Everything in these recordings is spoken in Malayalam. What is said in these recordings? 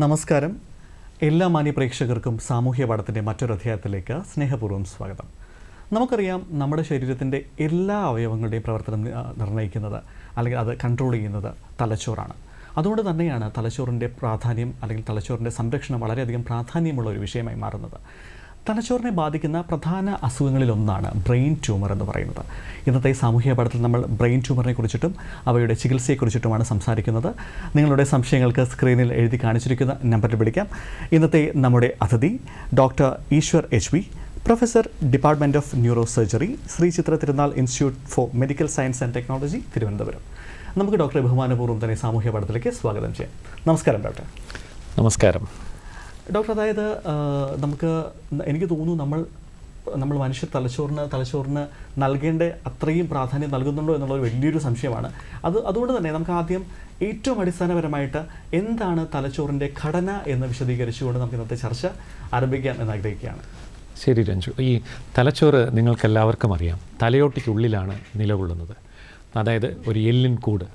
നമസ്കാരം. എല്ലാ മാന്യ പ്രേക്ഷകർക്കും സാമൂഹ്യ പാഠത്തിൻ്റെ മറ്റൊരു അധ്യായത്തിലേക്ക് സ്നേഹപൂർവ്വം സ്വാഗതം. നമുക്കറിയാം, നമ്മുടെ ശരീരത്തിൻ്റെ എല്ലാ അവയവങ്ങളുടെയും പ്രവർത്തനം നിർണ്ണയിക്കുന്നത് അല്ലെങ്കിൽ അത് കൺട്രോൾ ചെയ്യുന്നത് തലച്ചോറാണ്. അതുകൊണ്ട് തന്നെയാണ് തലച്ചോറിൻ്റെ പ്രാധാന്യം അല്ലെങ്കിൽ തലച്ചോറിൻ്റെ സംരക്ഷണം വളരെയധികം പ്രാധാന്യമുള്ള ഒരു വിഷയമായി മാറുന്നത്. തലച്ചോറിനെ ബാധിക്കുന്ന പ്രധാന അസുഖങ്ങളിലൊന്നാണ് ബ്രെയിൻ ട്യൂമർ എന്ന് പറയുന്നത്. ഇന്നത്തെ സാമൂഹ്യ പാഠത്തിൽ നമ്മൾ ബ്രെയിൻ ട്യൂമറിനെ കുറിച്ചിട്ടും അവയുടെ ചികിത്സയെക്കുറിച്ചിട്ടുമാണ് സംസാരിക്കുന്നത്. നിങ്ങളുടെ സംശയങ്ങൾക്ക് സ്ക്രീനിൽ എഴുതി കാണിച്ചിരിക്കുന്ന നമ്പറിൽ വിളിക്കാം. ഇന്നത്തെ നമ്മുടെ അതിഥി doctor Eshwar HB, professor, department of neuro surgery, Shri Chitra Thirunal institute for medical science and technology, Thiruvananthapuram. നമുക്ക് ഡോക്ടറെ ബഹുമാനപൂർവ്വം തന്നെ സാമൂഹ്യ പാഠത്തിലേക്ക് സ്വാഗതം ചെയ്യാം. നമസ്കാരം ഡോക്ടർ. നമസ്കാരം ഡോക്ടർ. അതായത് എനിക്ക് തോന്നുന്നു നമ്മൾ മനുഷ്യർ തലച്ചോറിന് നൽകേണ്ട അത്രയും പ്രാധാന്യം നൽകുന്നുണ്ടോ എന്നുള്ളത് വലിയൊരു സംശയമാണ്. അതുകൊണ്ട് തന്നെ നമുക്ക് ആദ്യം ഏറ്റവും അടിസ്ഥാനപരമായിട്ട് എന്താണ് തലച്ചോറിൻ്റെ ഘടന എന്ന് വിശദീകരിച്ചുകൊണ്ട് നമുക്ക് ഇന്നത്തെ ചർച്ച ആരംഭിക്കാം എന്ന് ആഗ്രഹിക്കുകയാണ്. ശരി രഞ്ജു. ഈ തലച്ചോറ് നിങ്ങൾക്കെല്ലാവർക്കും അറിയാം, തലയോട്ടിക്കുള്ളിലാണ് നിലകൊള്ളുന്നത്. അതായത് ഒരു എല്ലിൻ കൂട്,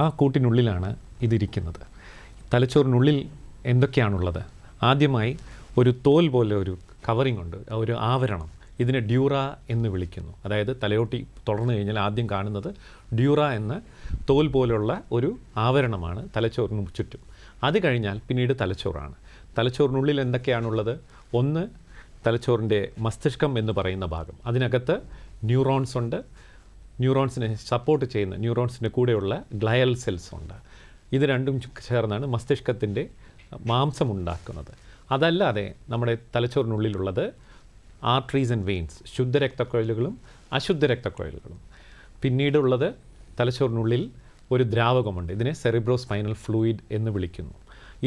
ആ കൂട്ടിനുള്ളിലാണ് ഇതിരിക്കുന്നത്. തലച്ചോറിനുള്ളിൽ എന്തൊക്കെയാണുള്ളത്? ആദ്യമായി ഒരു തോൽ പോലെ ഒരു കവറിംഗ് ഉണ്ട്, ഒരു ആവരണം. ഇതിനെ ഡ്യൂറ എന്ന് വിളിക്കുന്നു. അതായത് തലയോട്ടി തുടർന്നു കഴിഞ്ഞാൽ ആദ്യം കാണുന്നത് ഡ്യൂറ എന്ന തോൽ പോലുള്ള ഒരു ആവരണമാണ് തലച്ചോറിന് ചുറ്റും. അത് കഴിഞ്ഞാൽ പിന്നീട് തലച്ചോറാണ്. തലച്ചോറിനുള്ളിൽ എന്തൊക്കെയാണുള്ളത്? ഒന്ന്, തലച്ചോറിൻ്റെ മസ്തിഷ്കം എന്ന് പറയുന്ന ഭാഗം. അതിനകത്ത് ന്യൂറോൺസ് ഉണ്ട്. ന്യൂറോൺസിനെ സപ്പോർട്ട് ചെയ്യുന്ന ന്യൂറോൺസിൻ്റെ കൂടെയുള്ള ഗ്ലയൽ സെൽസ് ഉണ്ട്. ഇത് രണ്ടും ചേർന്നാണ് മസ്തിഷ്കത്തിൻ്റെ മാംസമുണ്ടാക്കുന്നത്. അതല്ലാതെ നമ്മുടെ തലച്ചോറിനുള്ളിലുള്ളത് ആർട്ടറീസ് ആൻഡ് വെയിൻസ്, ശുദ്ധരക്തക്കുഴലുകളും അശുദ്ധ രക്തക്കുഴലുകളും. പിന്നീടുള്ളത് തലച്ചോറിനുള്ളിൽ ഒരു ദ്രാവകമുണ്ട്, ഇതിനെ സെറിബ്രോ സ്പൈനൽ ഫ്ലൂയിഡ് എന്ന് വിളിക്കുന്നു.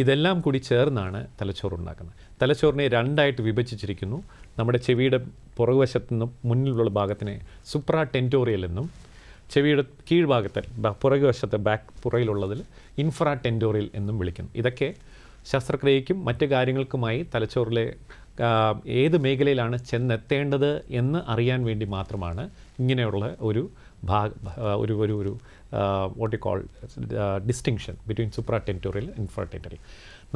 ഇതെല്ലാം കൂടി ചേർന്നാണ് തലച്ചോറുണ്ടാക്കുന്നത്. തലച്ചോറിനെ രണ്ടായിട്ട് വിഭജിച്ചിരിക്കുന്നു. നമ്മുടെ ചെവിയുടെ പുറകുവശത്തു നിന്നും മുന്നിലുള്ള ഭാഗത്തിനെ സുപ്രാ ടെൻറ്റോറിയൽ എന്നും, ചെവിയുടെ കീഴ്ഭാഗത്ത് പുറകുവശത്തെ പുറയിലുള്ളതിൽ ഇൻഫ്രാ ടെൻറ്റോറിയൽ എന്നും വിളിക്കുന്നു. ഇതൊക്കെ ശസ്ത്രക്രിയയ്ക്കും മറ്റ് കാര്യങ്ങൾക്കുമായി തലച്ചോറിലെ ഏത് മേഖലയിലാണ് ചെന്നെത്തേണ്ടത് എന്ന് അറിയാൻ വേണ്ടി മാത്രമാണ് ഇങ്ങനെയുള്ള ഒരു what you call distinction between supra tentorial infra tentorial.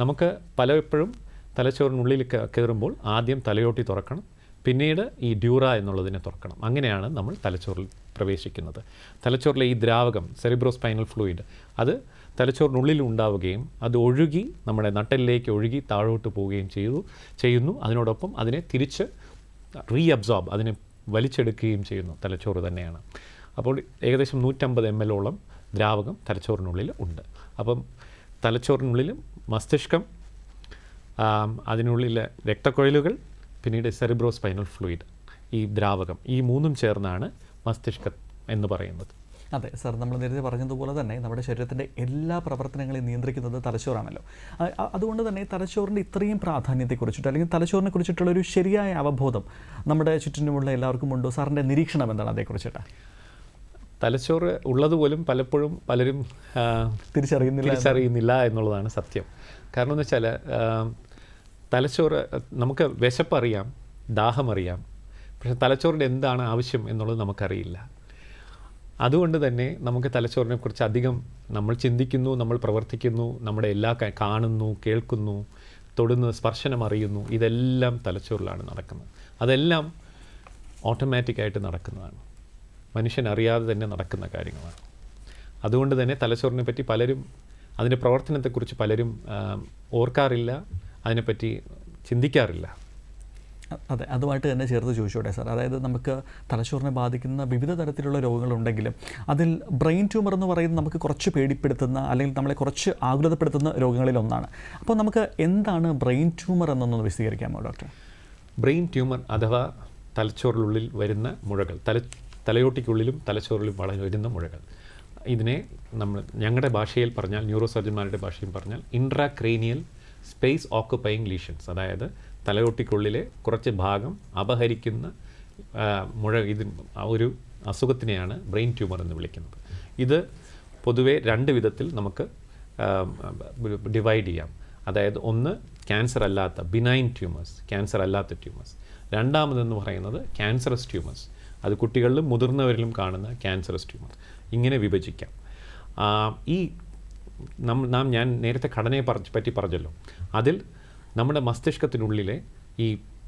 നമുക്ക് പലപ്പോഴും തലച്ചോറിനുള്ളിൽ കയറുമ്പോൾ ആദ്യം തലയോട്ടി തുറക്കണം, പിന്നീട് ഈ ഡ്യൂറ എന്നുള്ളതിനെ തുറക്കണം. അങ്ങനെയാണ് നമ്മൾ തലച്ചോറിൽ പ്രവേശിക്കുന്നത്. തലച്ചോറിലെ ഈ ദ്രാവകം സെറിബ്രോ സ്പൈനൽ ഫ്ലൂയിഡ് അത് തലച്ചോറിനുള്ളിൽ ഉണ്ടാവുകയും അത് ഒഴുകി നമ്മുടെ നട്ടെല്ലിലേക്ക് ഒഴുകി താഴോട്ട് പോവുകയും ചെയ്യുന്നു. അതിനോടൊപ്പം അതിനെ തിരിച്ച് റീഅബ്സോർബ്, അതിനെ വലിച്ചെടുക്കുകയും ചെയ്യുന്നു തലച്ചോറ് തന്നെയാണ്. അപ്പോൾ ഏകദേശം 150 ml ദ്രാവകം തലച്ചോറിനുള്ളിൽ ഉണ്ട്. അപ്പം തലച്ചോറിനുള്ളിലും മസ്തിഷ്കം, അതിനുള്ളിലെ രക്തക്കുഴലുകൾ, പിന്നീട് സെറിബ്രോ സ്പൈനൽ ഫ്ലൂയിഡ്, ഈ ദ്രാവകം, ഈ മൂന്നും ചേർന്നാണ് മസ്തിഷ്കം എന്ന് പറയുന്നത്. അതെ സാർ, നമ്മൾ നേരത്തെ പറഞ്ഞതുപോലെ തന്നെ നമ്മുടെ ശരീരത്തിൻ്റെ എല്ലാ പ്രവർത്തനങ്ങളെയും നിയന്ത്രിക്കുന്നത് തലച്ചോറാണല്ലോ. അതുകൊണ്ട് തന്നെ തലച്ചോറിൻ്റെ ഇത്രയും പ്രാധാന്യത്തെക്കുറിച്ചിട്ട് അല്ലെങ്കിൽ തലച്ചോറിനെ കുറിച്ചിട്ടുള്ളൊരു ശരിയായ അവബോധം നമ്മുടെ ചുറ്റിനുമുള്ള എല്ലാവർക്കും ഉണ്ടോ? സാറിൻ്റെ നിരീക്ഷണം എന്താണ് അതേക്കുറിച്ചിട്ട്? തലച്ചോറ് ഉള്ളതുപോലും പലപ്പോഴും പലരും തിരിച്ചറിയുന്നില്ല എന്നുള്ളതാണ് സത്യം. കാരണം എന്ന് വെച്ചാൽ തലച്ചോറ്, നമുക്ക് വിശപ്പറിയാം, ദാഹമറിയാം, പക്ഷേ തലച്ചോറിൻ്റെ എന്താണ് ആവശ്യം എന്നുള്ളത് നമുക്കറിയില്ല. അതുകൊണ്ട് തന്നെ നമുക്ക് തലച്ചോറിനെ കുറിച്ച് അധികം നമ്മൾ ചിന്തിക്കുന്നു, നമ്മൾ പ്രവർത്തിക്കുന്നു, നമ്മുടെ എല്ലാ കാണുന്നു, കേൾക്കുന്നു, തൊടുന്നു, സ്പർശനം അറിയുന്നു, ഇതെല്ലാം തലച്ചോറിലാണ് നടക്കുന്നത്. അതെല്ലാം ഓട്ടോമാറ്റിക്കായിട്ട് നടക്കുന്നതാണ്, മനുഷ്യൻ അറിയാതെ തന്നെ നടക്കുന്ന കാര്യങ്ങളാണ്. അതുകൊണ്ട് തന്നെ തലച്ചോറിനെ പറ്റി പലരും, അതിൻ്റെ പ്രവർത്തനത്തെക്കുറിച്ച് പലരും ഓർക്കാറില്ല, അതിനെപ്പറ്റി ചിന്തിക്കാറില്ല. അതെ, അതുമായിട്ട് തന്നെ ചേർത്ത് ചോദിച്ചോട്ടെ സാർ. അതായത് നമുക്ക് തലച്ചോറിനെ ബാധിക്കുന്ന വിവിധ തരത്തിലുള്ള രോഗങ്ങളുണ്ടെങ്കിലും അതിൽ ബ്രെയിൻ ട്യൂമർ എന്ന് പറയുന്നത് നമുക്ക് കുറച്ച് പേടിപ്പെടുത്തുന്ന അല്ലെങ്കിൽ നമ്മളെ കുറച്ച് ആകുലതപ്പെടുത്തുന്ന രോഗങ്ങളിലൊന്നാണ്. അപ്പോൾ നമുക്ക് എന്താണ് ബ്രെയിൻ ട്യൂമർ എന്നൊന്ന് വിശദീകരിക്കാമോ ഡോക്ടർ? ബ്രെയിൻ ട്യൂമർ അഥവാ തലച്ചോറിനുള്ളിൽ വരുന്ന മുഴകൾ, തലയോട്ടിക്കുള്ളിലും തലച്ചോറിലും വരുന്ന മുഴകൾ, ഇതിനെ ഞങ്ങളുടെ ഭാഷയിൽ പറഞ്ഞാൽ, ന്യൂറോ സർജന്മാരുടെ ഭാഷയിൽ പറഞ്ഞാൽ ഇൻട്രാക്രേനിയൽ സ്പേസ് ഓക്കുപ്പൈങ് ലീഷൻസ്, അതായത് തലയോട്ടിക്കുള്ളിലെ കുറച്ച് ഭാഗം അപഹരിക്കുന്ന ഒരു അസുഖത്തിനെയാണ് ബ്രെയിൻ ട്യൂമർ എന്ന് വിളിക്കുന്നത്. ഇത് പൊതുവെ 2 വിധത്തിൽ നമുക്ക് ഡിവൈഡ് ചെയ്യാം. അതായത് ഒന്ന് ക്യാൻസർ അല്ലാത്ത ബിനൈൻ ട്യൂമേഴ്സ്, ക്യാൻസർ അല്ലാത്ത ട്യൂമേഴ്സ്. രണ്ടാമതെന്ന് പറയുന്നത് ക്യാൻസറസ് ട്യൂമേഴ്സ്, അത് കുട്ടികളിലും മുതിർന്നവരിലും കാണുന്ന ക്യാൻസറസ് ട്യൂമർ. ഇങ്ങനെ വിഭജിക്കാം. ഈ ഞാൻ നേരത്തെ ഘടനയെ പറ്റി പറഞ്ഞല്ലോ, അതിൽ നമ്മുടെ മസ്തിഷ്കത്തിനുള്ളിലെ ഈ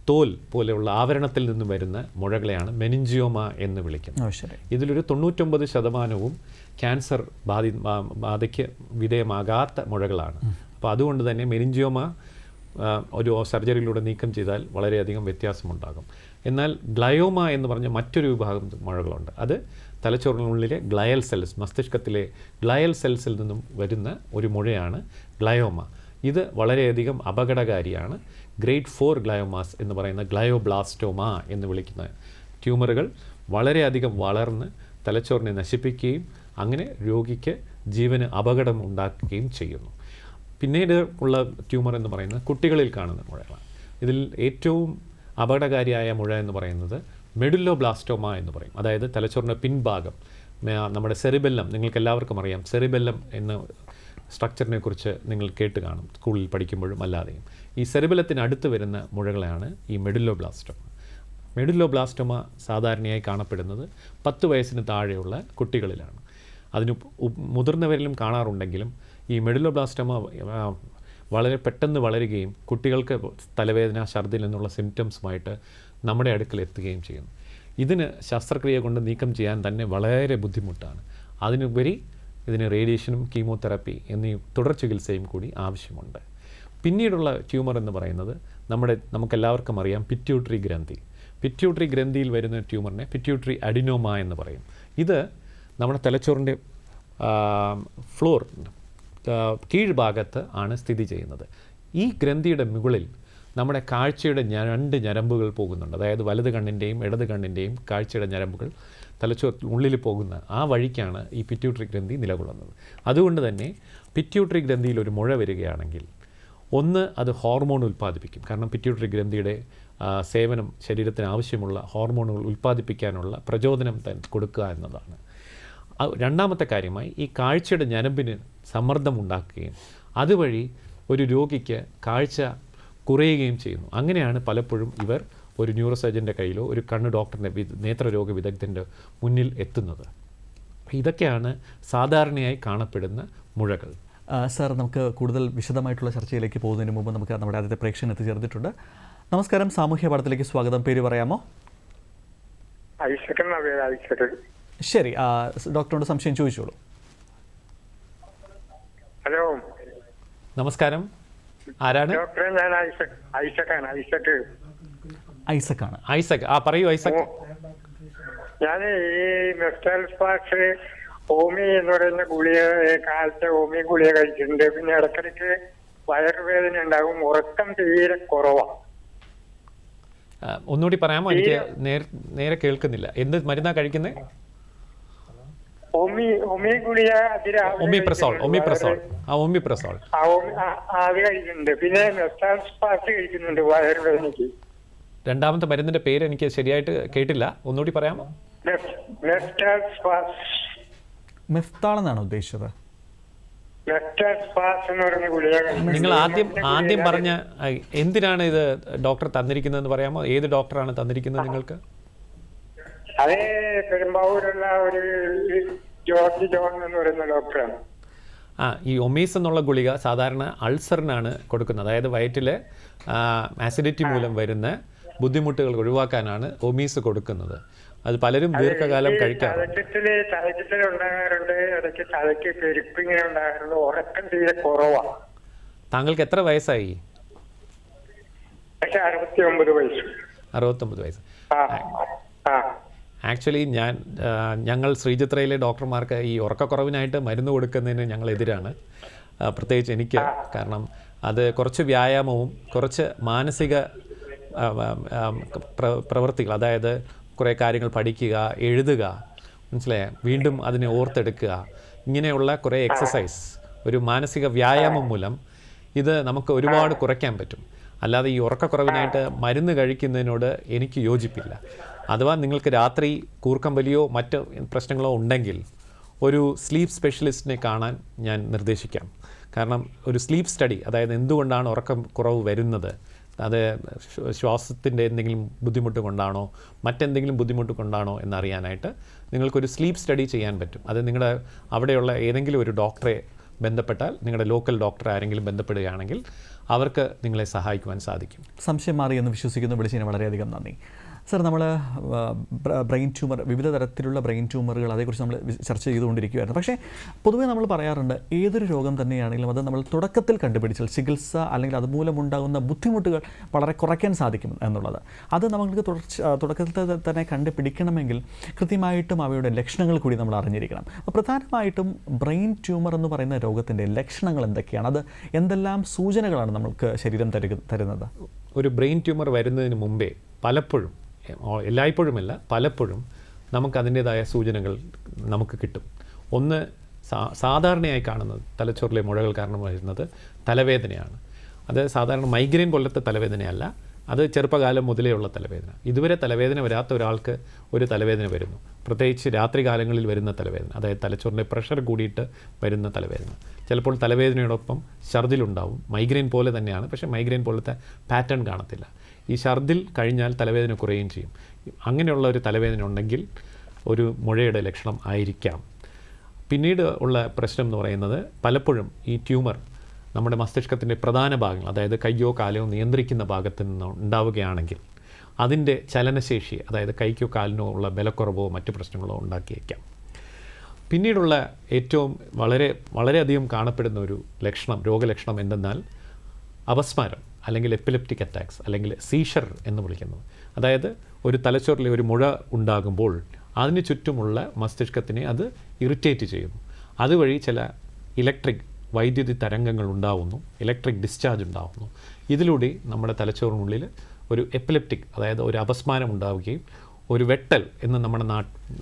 തോൽ പോലെയുള്ള ആവരണത്തിൽ നിന്ന് വരുന്ന മുഴകളെയാണ് മെനിഞ്ചിയോമ എന്ന് വിളിക്കുന്നത്. ഇതിലൊരു 99% ക്യാൻസർ ബാധയ്ക്ക് വിധേയമാകാത്ത മുഴകളാണ്. അപ്പോൾ അതുകൊണ്ട് തന്നെ മെനിഞ്ചിയോമ ഒരു സർജറിയിലൂടെ നീക്കം ചെയ്താൽ വളരെയധികം വ്യത്യാസമുണ്ടാകും. എന്നാൽ ഗ്ലയോമ എന്ന് പറഞ്ഞ മറ്റൊരു വിഭാഗം മുഴകളുണ്ട്. അത് തലച്ചോറിനുള്ളിലെ ഗ്ലയൽ സെൽസ്, മസ്തിഷ്കത്തിലെ ഗ്ലയൽ സെൽസിൽ നിന്നും വരുന്ന ഒരു മുഴയാണ് ഗ്ലയോമ. ഇത് വളരെയധികം അപകടകാരിയാണ്. ഗ്രേഡ് 4 ഗ്ലയോമാസ് എന്ന് പറയുന്ന ഗ്ലയോബ്ലാസ്റ്റോമ എന്ന് വിളിക്കുന്ന ട്യൂമറുകൾ വളരെയധികം വളർന്ന് തലച്ചോറിനെ നശിപ്പിക്കുകയും അങ്ങനെ രോഗിക്ക് ജീവന് അപകടം ഉണ്ടാക്കുകയും ചെയ്യുന്നു. പിന്നീട് ഉള്ള ട്യൂമർ എന്ന് പറയുന്നത് കുട്ടികളിൽ കാണുന്ന മുഴകളാണ്. ഇതിൽ ഏറ്റവും അപകടകാരിയായ മുഴ എന്ന് പറയുന്നത് മെഡുല്ലോബ്ലാസ്റ്റോമ എന്ന് പറയും. അതായത് തലച്ചോറിൻ്റെ പിൻഭാഗം, നമ്മുടെ സെറിബെല്ലം, നിങ്ങൾക്ക് എല്ലാവർക്കും അറിയാം. സെറിബെല്ലം എന്ന സ്ട്രക്ചറിനെ കുറിച്ച് നിങ്ങൾ കേട്ട് കാണും സ്കൂളിൽ പഠിക്കുമ്പോഴും അല്ലാതെയും. ഈ സെറിബെല്ലത്തിന് അടുത്ത് വരുന്ന മുഴകളാണ് ഈ മെഡുല്ലോബ്ലാസ്റ്റോമ. മെഡുല്ലോബ്ലാസ്റ്റോമ സാധാരണയായി കാണപ്പെടുന്നത് 10 വയസ്സിന് താഴെയുള്ള കുട്ടികളിലാണ്. അതിന് മുതിർന്നവരിലും കാണാറുണ്ടെങ്കിലും ഈ മെഡുല്ലോബ്ലാസ്റ്റോമ വളരെ പെട്ടെന്ന് വളരുകയും കുട്ടികൾക്ക് തലവേദന, ഛർദ്ദിൽ നിന്നുള്ള സിംറ്റംസുമായിട്ട് നമ്മുടെ അടുക്കൽ എത്തുകയും ചെയ്യുന്നു. ഇതിന് ശസ്ത്രക്രിയ കൊണ്ട് നീക്കം ചെയ്യാൻ തന്നെ വളരെ ബുദ്ധിമുട്ടാണ്. അതിനുപരി ഇതിന് റേഡിയേഷനും കീമോതെറാപ്പി എന്നീ തുടർ ചികിത്സയും കൂടി ആവശ്യമുണ്ട്. പിന്നീടുള്ള ട്യൂമർ എന്ന് പറയുന്നത് നമുക്കെല്ലാവർക്കും അറിയാം പിറ്റ്യൂട്ടറി ഗ്രന്ഥി. പിറ്റ്യൂട്ടറി ഗ്രന്ഥിയിൽ വരുന്ന ട്യൂമറിനെ പിറ്റ്യൂട്ടറി അഡിനോമ എന്ന് പറയും. ഇത് നമ്മുടെ തലച്ചോറിൻ്റെ ഫ്ലോർ കീഴ്ഭാഗത്ത് ആണ് സ്ഥിതി ചെയ്യുന്നത്. ഈ ഗ്രന്ഥിയുടെ മുകളിൽ നമ്മുടെ കാഴ്ചയുടെ 2 ഞരമ്പുകൾ പോകുന്നുണ്ട്. അതായത് വലത് കണ്ണിൻ്റെയും ഇടത് കണ്ണിൻ്റെയും കാഴ്ചയുടെ ഞരമ്പുകൾ ഉള്ളിൽ പോകുന്ന ആ വഴിക്കാണ് ഈ പിറ്റ്യൂട്ടറി ഗ്രന്ഥി നിലകൊള്ളുന്നത്. അതുകൊണ്ട് തന്നെ പിറ്റ്യൂട്ടറി ഗ്രന്ഥിയിൽ ഒരു മുഴ വരികയാണെങ്കിൽ ഒന്ന് അത് ഹോർമോൺ ഉൽപ്പാദിപ്പിക്കും. കാരണം പിറ്റ്യൂട്ടറി ഗ്രന്ഥിയുടെ സേവനം ശരീരത്തിന് ആവശ്യമുള്ള ഹോർമോണുകൾ ഉൽപ്പാദിപ്പിക്കാനുള്ള പ്രചോദനം കൊടുക്കുക എന്നതാണ്. രണ്ടാമത്തെ കാര്യമായി ഈ കാഴ്ചയുടെ ഞരമ്പിന് സമ്മർദ്ദമുണ്ടാക്കുകയും അതുവഴി ഒരു രോഗിക്ക് കാഴ്ച കുറയുകയും ചെയ്യുന്നു. അങ്ങനെയാണ് പലപ്പോഴും ഇവർ ഒരു ന്യൂറോ സർജൻ്റെ കയ്യിലോ ഒരു കണ്ണ് ഡോക്ടറിൻ്റെ നേത്രരോഗ വിദഗ്ധൻ്റെ മുന്നിൽ എത്തുന്നത്. ഇതൊക്കെയാണ് സാധാരണയായി കാണപ്പെടുന്ന മുഴകൾ. സാർ, നമുക്ക് കൂടുതൽ വിശദമായിട്ടുള്ള ചർച്ചയിലേക്ക് പോകുന്നതിന് മുമ്പ് നമുക്ക് നമ്മുടെ ആദ്യത്തെ പ്രേക്ഷകൻ എത്തിച്ചേർന്നിട്ടുണ്ട്. നമസ്കാരം, സാമൂഹ്യ പാഠത്തിലേക്ക് സ്വാഗതം. പേര് പറയാമോ? ശരി, ഡോക്ടറോട് സംശയം ചോദിച്ചോളൂ. ഹലോ, നമസ്കാരം. ആരാണ്? ഡോക്ടറെ, ഞാൻ ഐസക്കാണ്. ഐസക്, പറയൂ ഐസക്. ഞാൻ ഈ മെസ്റ്റൽ സ്പാർക്സ് ഹോമി എന്ന് പറയുന്ന ഗുളിക, കാലത്തെ ഹോമി ഗുളിക കഴിച്ചിട്ടുണ്ട്. പിന്നെ ഇടയ്ക്കിടയ്ക്ക് വയറുവേദന ഉണ്ടാകും, ഉറക്കം തീരെ കുറവാണ്. ഒന്നുകൂടി പറയാമോ? എനിക്ക് നേരെ കേൾക്കുന്നില്ല. എന്ത് മരുന്നാ കഴിക്കുന്നത്? ഹോമി ഗുളിക, ഒമിപ്രസോൾ. അത് കഴിക്കുന്നുണ്ട്. പിന്നെ മെസ്റ്റൽ സ്പാർക്സ് കഴിക്കുന്നുണ്ട് വയറുവേദനയ്ക്ക്. രണ്ടാമത്തെ മരുന്നിന്റെ പേര് എനിക്ക് ശരിയായിട്ട് കേട്ടില്ല, ഒന്നുകൂടി പറയാമോ? മെഫ്താൾ എന്നാണ് ഉദ്ദേശിച്ചത്. നിങ്ങൾ ആദ്യം പറഞ്ഞ എന്തിനാണ് ഇത് ഡോക്ടർ തന്നിരിക്കുന്നതെന്ന് പറയാമോ? ഏത് ഡോക്ടറാണ് തന്നിരിക്കുന്നത് നിങ്ങൾക്ക്? അതേ പെരുമ്പാവൂരുള്ള ഒരു ജോർജ് ജോൺ എന്ന് പറയുന്ന ഡോക്ടറാണ്. ഈ ഒമീസ് എന്നുള്ള ഗുളിക സാധാരണ അൾസറിനാണ് കൊടുക്കുന്നത്. അതായത് വയറ്റിലെ ആസിഡിറ്റി മൂലം വരുന്ന ബുദ്ധിമുട്ടുകൾ ഒഴിവാക്കാനാണ് ഒമീസ് കൊടുക്കുന്നത്. അത് പലരും ദീർഘകാലം കഴിക്കാറുണ്ട്. താങ്കൾക്ക് എത്ര വയസ്സായി? 69 വയസ്സ്. ആക്ച്വലി ഞങ്ങൾ ശ്രീചിത്രയിലെ ഡോക്ടർമാർക്ക് ഈ ഉറക്കക്കുറവിനായിട്ട് മരുന്ന് കൊടുക്കുന്നതിന് ഞങ്ങൾ എതിരാണ്. പ്രത്യേകിച്ച് എനിക്ക്. കാരണം അത് കുറച്ച് വ്യായാമവും കുറച്ച് മാനസിക പ്രവൃത്തികൾ, അതായത് കുറേ കാര്യങ്ങൾ പഠിക്കുക, എഴുതുക, മനസ്സിലായോ, വീണ്ടും അതിനെ ഓർത്തെടുക്കുക, ഇങ്ങനെയുള്ള കുറേ എക്സസൈസ്, ഒരു മാനസിക വ്യായാമം മൂലം ഇത് നമുക്ക് ഒരുപാട് കുറയ്ക്കാൻ പറ്റും. അല്ലാതെ ഈ ഉറക്കക്കുറവിനായിട്ട് മരുന്ന് കഴിക്കുന്നതിനോട് എനിക്ക് യോജിപ്പില്ല. അഥവാ നിങ്ങൾക്ക് രാത്രി കൂർക്കം വലിയോ മറ്റ് പ്രശ്നങ്ങളോ ഉണ്ടെങ്കിൽ ഒരു സ്ലീപ്പ് സ്പെഷ്യലിസ്റ്റിനെ കാണാൻ ഞാൻ നിർദ്ദേശിക്കാം. കാരണം ഒരു സ്ലീപ്പ് സ്റ്റഡി, അതായത് എന്തുകൊണ്ടാണ് ഉറക്കം കുറവ് വരുന്നത്, അത് ശ്വാസത്തിൻ്റെ എന്തെങ്കിലും ബുദ്ധിമുട്ട് കൊണ്ടാണോ മറ്റെന്തെങ്കിലും ബുദ്ധിമുട്ട് കൊണ്ടാണോ എന്നറിയാനായിട്ട് നിങ്ങൾക്കൊരു സ്ലീപ്പ് സ്റ്റഡി ചെയ്യാൻ പറ്റും. അത് നിങ്ങളുടെ അവിടെയുള്ള ഏതെങ്കിലും ഒരു ഡോക്ടറെ ബന്ധപ്പെട്ടാൽ നിങ്ങളുടെ ലോക്കൽ ഡോക്ടർ ആരെങ്കിലും ബന്ധപ്പെടുകയാണെങ്കിൽ അവർക്ക് നിങ്ങളെ സഹായിക്കുവാൻ സാധിക്കും. സംശയം മാറി എന്ന് വിശ്വസിക്കുന്നു. വിളിച്ചതിന് വളരെയധികം നന്ദി. സർ, നമ്മൾ ബ്രെയിൻ ട്യൂമർ, വിവിധ തരത്തിലുള്ള ബ്രെയിൻ ട്യൂമറുകൾ, അതേക്കുറിച്ച് നമ്മൾ ചർച്ച ചെയ്തുകൊണ്ടിരിക്കുകയായിരുന്നു. പക്ഷേ പൊതുവേ നമ്മൾ പറയാറുണ്ട്, ഏതൊരു രോഗം തന്നെയാണെങ്കിലും അത് നമ്മൾ തുടക്കത്തിൽ കണ്ടുപിടിച്ചാൽ ചികിത്സ അല്ലെങ്കിൽ അതുമൂലമുണ്ടാകുന്ന ബുദ്ധിമുട്ടുകൾ വളരെ കുറയ്ക്കാൻ സാധിക്കും എന്നുള്ളത്. അത് നമുക്ക് തുടക്കത്തിൽ തന്നെ കണ്ടുപിടിക്കണമെങ്കിൽ കൃത്യമായിട്ടും അവയുടെ ലക്ഷണങ്ങൾ കൂടി നമ്മൾ അറിഞ്ഞിരിക്കണം. അപ്പോൾ പ്രധാനമായിട്ടും ബ്രെയിൻ ട്യൂമർ എന്ന് പറയുന്ന രോഗത്തിൻ്റെ ലക്ഷണങ്ങൾ എന്തൊക്കെയാണ്? അത് എന്തെല്ലാം സൂചനകളാണ് നമുക്ക് ശരീരം തരുന്നത്? ഒരു ബ്രെയിൻ ട്യൂമർ വരുന്നതിന് മുമ്പേ പലപ്പോഴും, എല്ലായ്പ്പോഴുമല്ല പലപ്പോഴും, നമുക്ക് അതിൻ്റേതായ സൂചനകൾ നമുക്ക് കിട്ടും. ഒന്ന്, സാധാരണയായി കാണുന്നത് തലച്ചോറിലെ മുഴകൾ കാരണം വരുന്നത് തലവേദനയാണ്. അത് സാധാരണ മൈഗ്രെയിൻ പോലത്തെ തലവേദനയല്ല, അത് ചെറുപ്പകാലം മുതലേ ഉള്ള തലവേദന. ഇതുവരെ തലവേദന വരാത്ത ഒരാൾക്ക് ഒരു തലവേദന വരുന്നു, പ്രത്യേകിച്ച് രാത്രി കാലങ്ങളിൽ വരുന്ന തലവേദന, അതായത് തലച്ചോറിൻ്റെ പ്രഷർ കൂടിയിട്ട് വരുന്ന തലവേദന. ചിലപ്പോൾ തലവേദനയോടൊപ്പം ഛർദിലുണ്ടാവും. മൈഗ്രെയിൻ പോലെ തന്നെയാണ്, പക്ഷേ മൈഗ്രെയിൻ പോലത്തെ പാറ്റേൺ കാണത്തില്ല. ഈ ഛർദിൽ കഴിഞ്ഞാൽ തലവേദന കുറയുകയും ചെയ്യും. അങ്ങനെയുള്ള ഒരു തലവേദന ഉണ്ടെങ്കിൽ ഒരു മുഴയുടെ ലക്ഷണം ആയിരിക്കാം. പിന്നീട് ഉള്ള പ്രശ്നം എന്ന് പറയുന്നത്, പലപ്പോഴും ഈ ട്യൂമർ നമ്മുടെ മസ്തിഷ്കത്തിൻ്റെ പ്രധാന ഭാഗങ്ങൾ, അതായത് കയ്യോ കാലോ നിയന്ത്രിക്കുന്ന ഭാഗത്ത് നിന്ന് ഉണ്ടാവുകയാണെങ്കിൽ അതിൻ്റെ ചലനശേഷി, അതായത് കൈക്കോ കാലിനോ ഉള്ള ബലക്കുറവോ മറ്റു പ്രശ്നങ്ങളോ ഉണ്ടാക്കിയേക്കാം. പിന്നീടുള്ള ഏറ്റവും വളരെയധികം കാണപ്പെടുന്ന ഒരു ലക്ഷണം, രോഗലക്ഷണം എന്തെന്നാൽ അപസ്മാരം അല്ലെങ്കിൽ എപ്പിലെപ്റ്റിക് അറ്റാക്സ് അല്ലെങ്കിൽ സീഷർ എന്ന് വിളിക്കുന്നത്. അതായത് ഒരു തലച്ചോറിലെ ഒരു മുഴ ഉണ്ടാകുമ്പോൾ അതിന് ചുറ്റുമുള്ള മസ്തിഷ്കത്തിനെ അത് ഇറിറ്റേറ്റ് ചെയ്യുന്നു. അതുവഴി ചില വൈദ്യുതി തരംഗങ്ങൾ ഉണ്ടാവുന്നു, ഇലക്ട്രിക് ഡിസ്ചാർജ് ഉണ്ടാവുന്നു. ഇതിലൂടെ നമ്മുടെ തലച്ചോറിനുള്ളിൽ ഒരു എപ്പിലെപ്റ്റിക്, അതായത് ഒരു അപസ്മാരം ഉണ്ടാവുകയും ഒരു വെട്ടൽ എന്ന്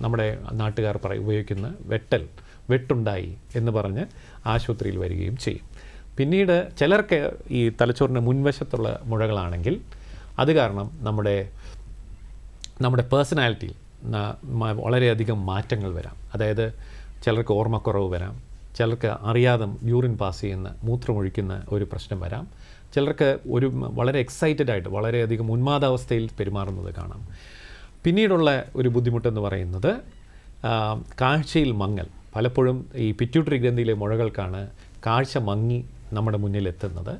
നമ്മുടെ നാട്ടുകാർ ഉപയോഗിക്കുന്ന വെട്ടുണ്ടായി എന്ന് പറഞ്ഞ് ആശുപത്രിയിൽ വരികയും ചെയ്യും. പിന്നീട് ചിലർക്ക് ഈ തലച്ചോറിൻ്റെ മുൻവശത്തുള്ള മുഴകളാണെങ്കിൽ അത് കാരണം നമ്മുടെ പേഴ്സണാലിറ്റിയിൽ വളരെയധികം മാറ്റങ്ങൾ വരാം. അതായത് ചിലർക്ക് ഓർമ്മക്കുറവ് വരാം, ചിലർക്ക് അറിയാതെ യൂറിൻ പാസ് ചെയ്യുന്ന, മൂത്രമൊഴിക്കുന്ന ഒരു പ്രശ്നം വരാം. ചിലർക്ക് വളരെ എക്സൈറ്റഡ് ആയിട്ട് വളരെയധികം ഉന്മാദാവസ്ഥയിൽ പെരുമാറുന്നത് കാണാം. പിന്നീടുള്ള ഒരു ബുദ്ധിമുട്ടെന്ന് പറയുന്നത് കാഴ്ചയിൽ മങ്ങൽ. പലപ്പോഴും ഈ പിറ്റ്യൂട്ടറി ഗ്രന്ഥിയിലെ മുഴകൾക്കാണ് കാഴ്ച മങ്ങി നമ്മുടെ മുന്നിലെത്തുന്നത്.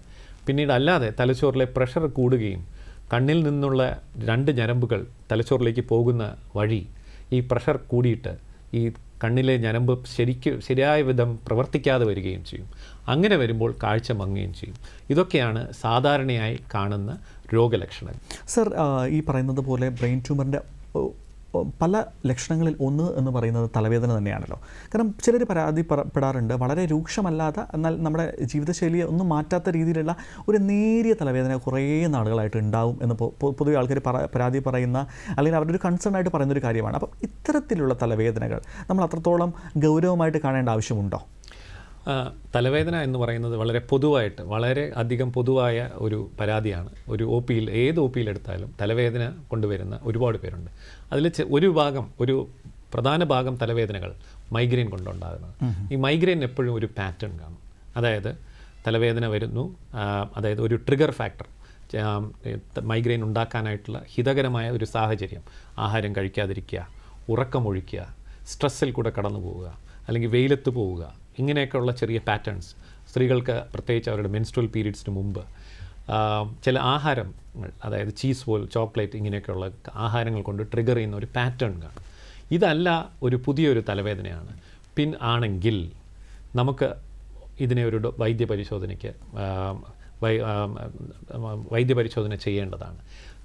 പിന്നീട് അല്ലാതെ തലച്ചോറിലെ പ്രഷർ കൂടുകയും കണ്ണിൽ നിന്നുള്ള 2 ഞരമ്പുകൾ തലച്ചോറിലേക്ക് പോകുന്ന വഴി ഈ പ്രഷർ കൂടിയിട്ട് ഈ കണ്ണിലെ ഞരമ്പ് ശരിയായ വിധം പ്രവർത്തിക്കാതെ വരികയും ചെയ്യും. അങ്ങനെ വരുമ്പോൾ കാഴ്ച മങ്ങുകയും ചെയ്യും. ഇതൊക്കെയാണ് സാധാരണയായി കാണുന്ന രോഗലക്ഷണങ്ങൾ. സർ, ഈ പറയുന്നത് പോലെ ബ്രെയിൻ ട്യൂമറിൻ്റെ പല ലക്ഷണങ്ങളിൽ ഒന്ന് എന്ന് പറയുന്നത് തലവേദന തന്നെയാണല്ലോ. കാരണം ചിലർ പരാതിപ്പെടാറുണ്ട്, വളരെ രൂക്ഷമല്ലാത്ത എന്നാൽ നമ്മുടെ ജീവിതശൈലിയെ ഒന്നും മാറ്റാത്ത രീതിയിലുള്ള ഒരു നേരിയ തലവേദന കുറേ നാളുകളായിട്ട് ഉണ്ടാവും എന്ന് പൊതുവെ ആൾക്കാർ പരാതി പറയുന്ന, അല്ലെങ്കിൽ അവരുടെ ഒരു കൺസേൺ ആയിട്ട് പറയുന്നൊരു കാര്യമാണ്. അപ്പം ഇത്തരത്തിലുള്ള തലവേദനകൾ നമ്മൾ അത്രത്തോളം ഗൗരവമായിട്ട് കാണേണ്ട ആവശ്യമുണ്ടോ? തലവേദന എന്ന് പറയുന്നത് വളരെ അധികം പൊതുവായ ഒരു പരാതിയാണ്. ഏത് ഒ പിയിൽ എടുത്താലും തലവേദന കൊണ്ടുവരുന്ന ഒരുപാട് പേരുണ്ട്. അതിൽ ഒരു പ്രധാന ഭാഗം തലവേദനകൾ മൈഗ്രെയിൻ കൊണ്ടുണ്ടാകുന്നത്. ഈ മൈഗ്രെയിൻ എപ്പോഴും ഒരു പാറ്റേൺ കാണും. അതായത് തലവേദന വരുന്നു, അതായത് ഒരു ട്രിഗർ ഫാക്ടർ, മൈഗ്രെയിൻ ഉണ്ടാക്കാനായിട്ടുള്ള ഹിതകരമായ ഒരു സാഹചര്യം, ആഹാരം കഴിക്കാതിരിക്കുക, ഉറക്കമൊഴിക്കുക, സ്ട്രെസ്സിൽ കൂടെ കടന്നു പോവുക, അല്ലെങ്കിൽ വെയിലത്ത് പോവുക, ഇങ്ങനെയൊക്കെയുള്ള ചെറിയ പാറ്റേൺസ്. സ്ത്രീകൾക്ക് പ്രത്യേകിച്ച് അവരുടെ മെൻസ്ട്രുവൽ പീരീഡ്സിന് മുമ്പ് ചില ആഹാരങ്ങൾ, അതായത് ചീസ് ചോക്ലേറ്റ്, ഇങ്ങനെയൊക്കെയുള്ള ആഹാരങ്ങൾ കൊണ്ട് ട്രിഗർ ചെയ്യുന്ന ഒരു പാറ്റേൺ കാണും. ഇതല്ല ഒരു പുതിയൊരു തലവേദനയാണ് ആണെങ്കിൽ നമുക്ക് ഇതിനെ ഒരു വൈദ്യപരിശോധന ചെയ്യേണ്ടതാണ്.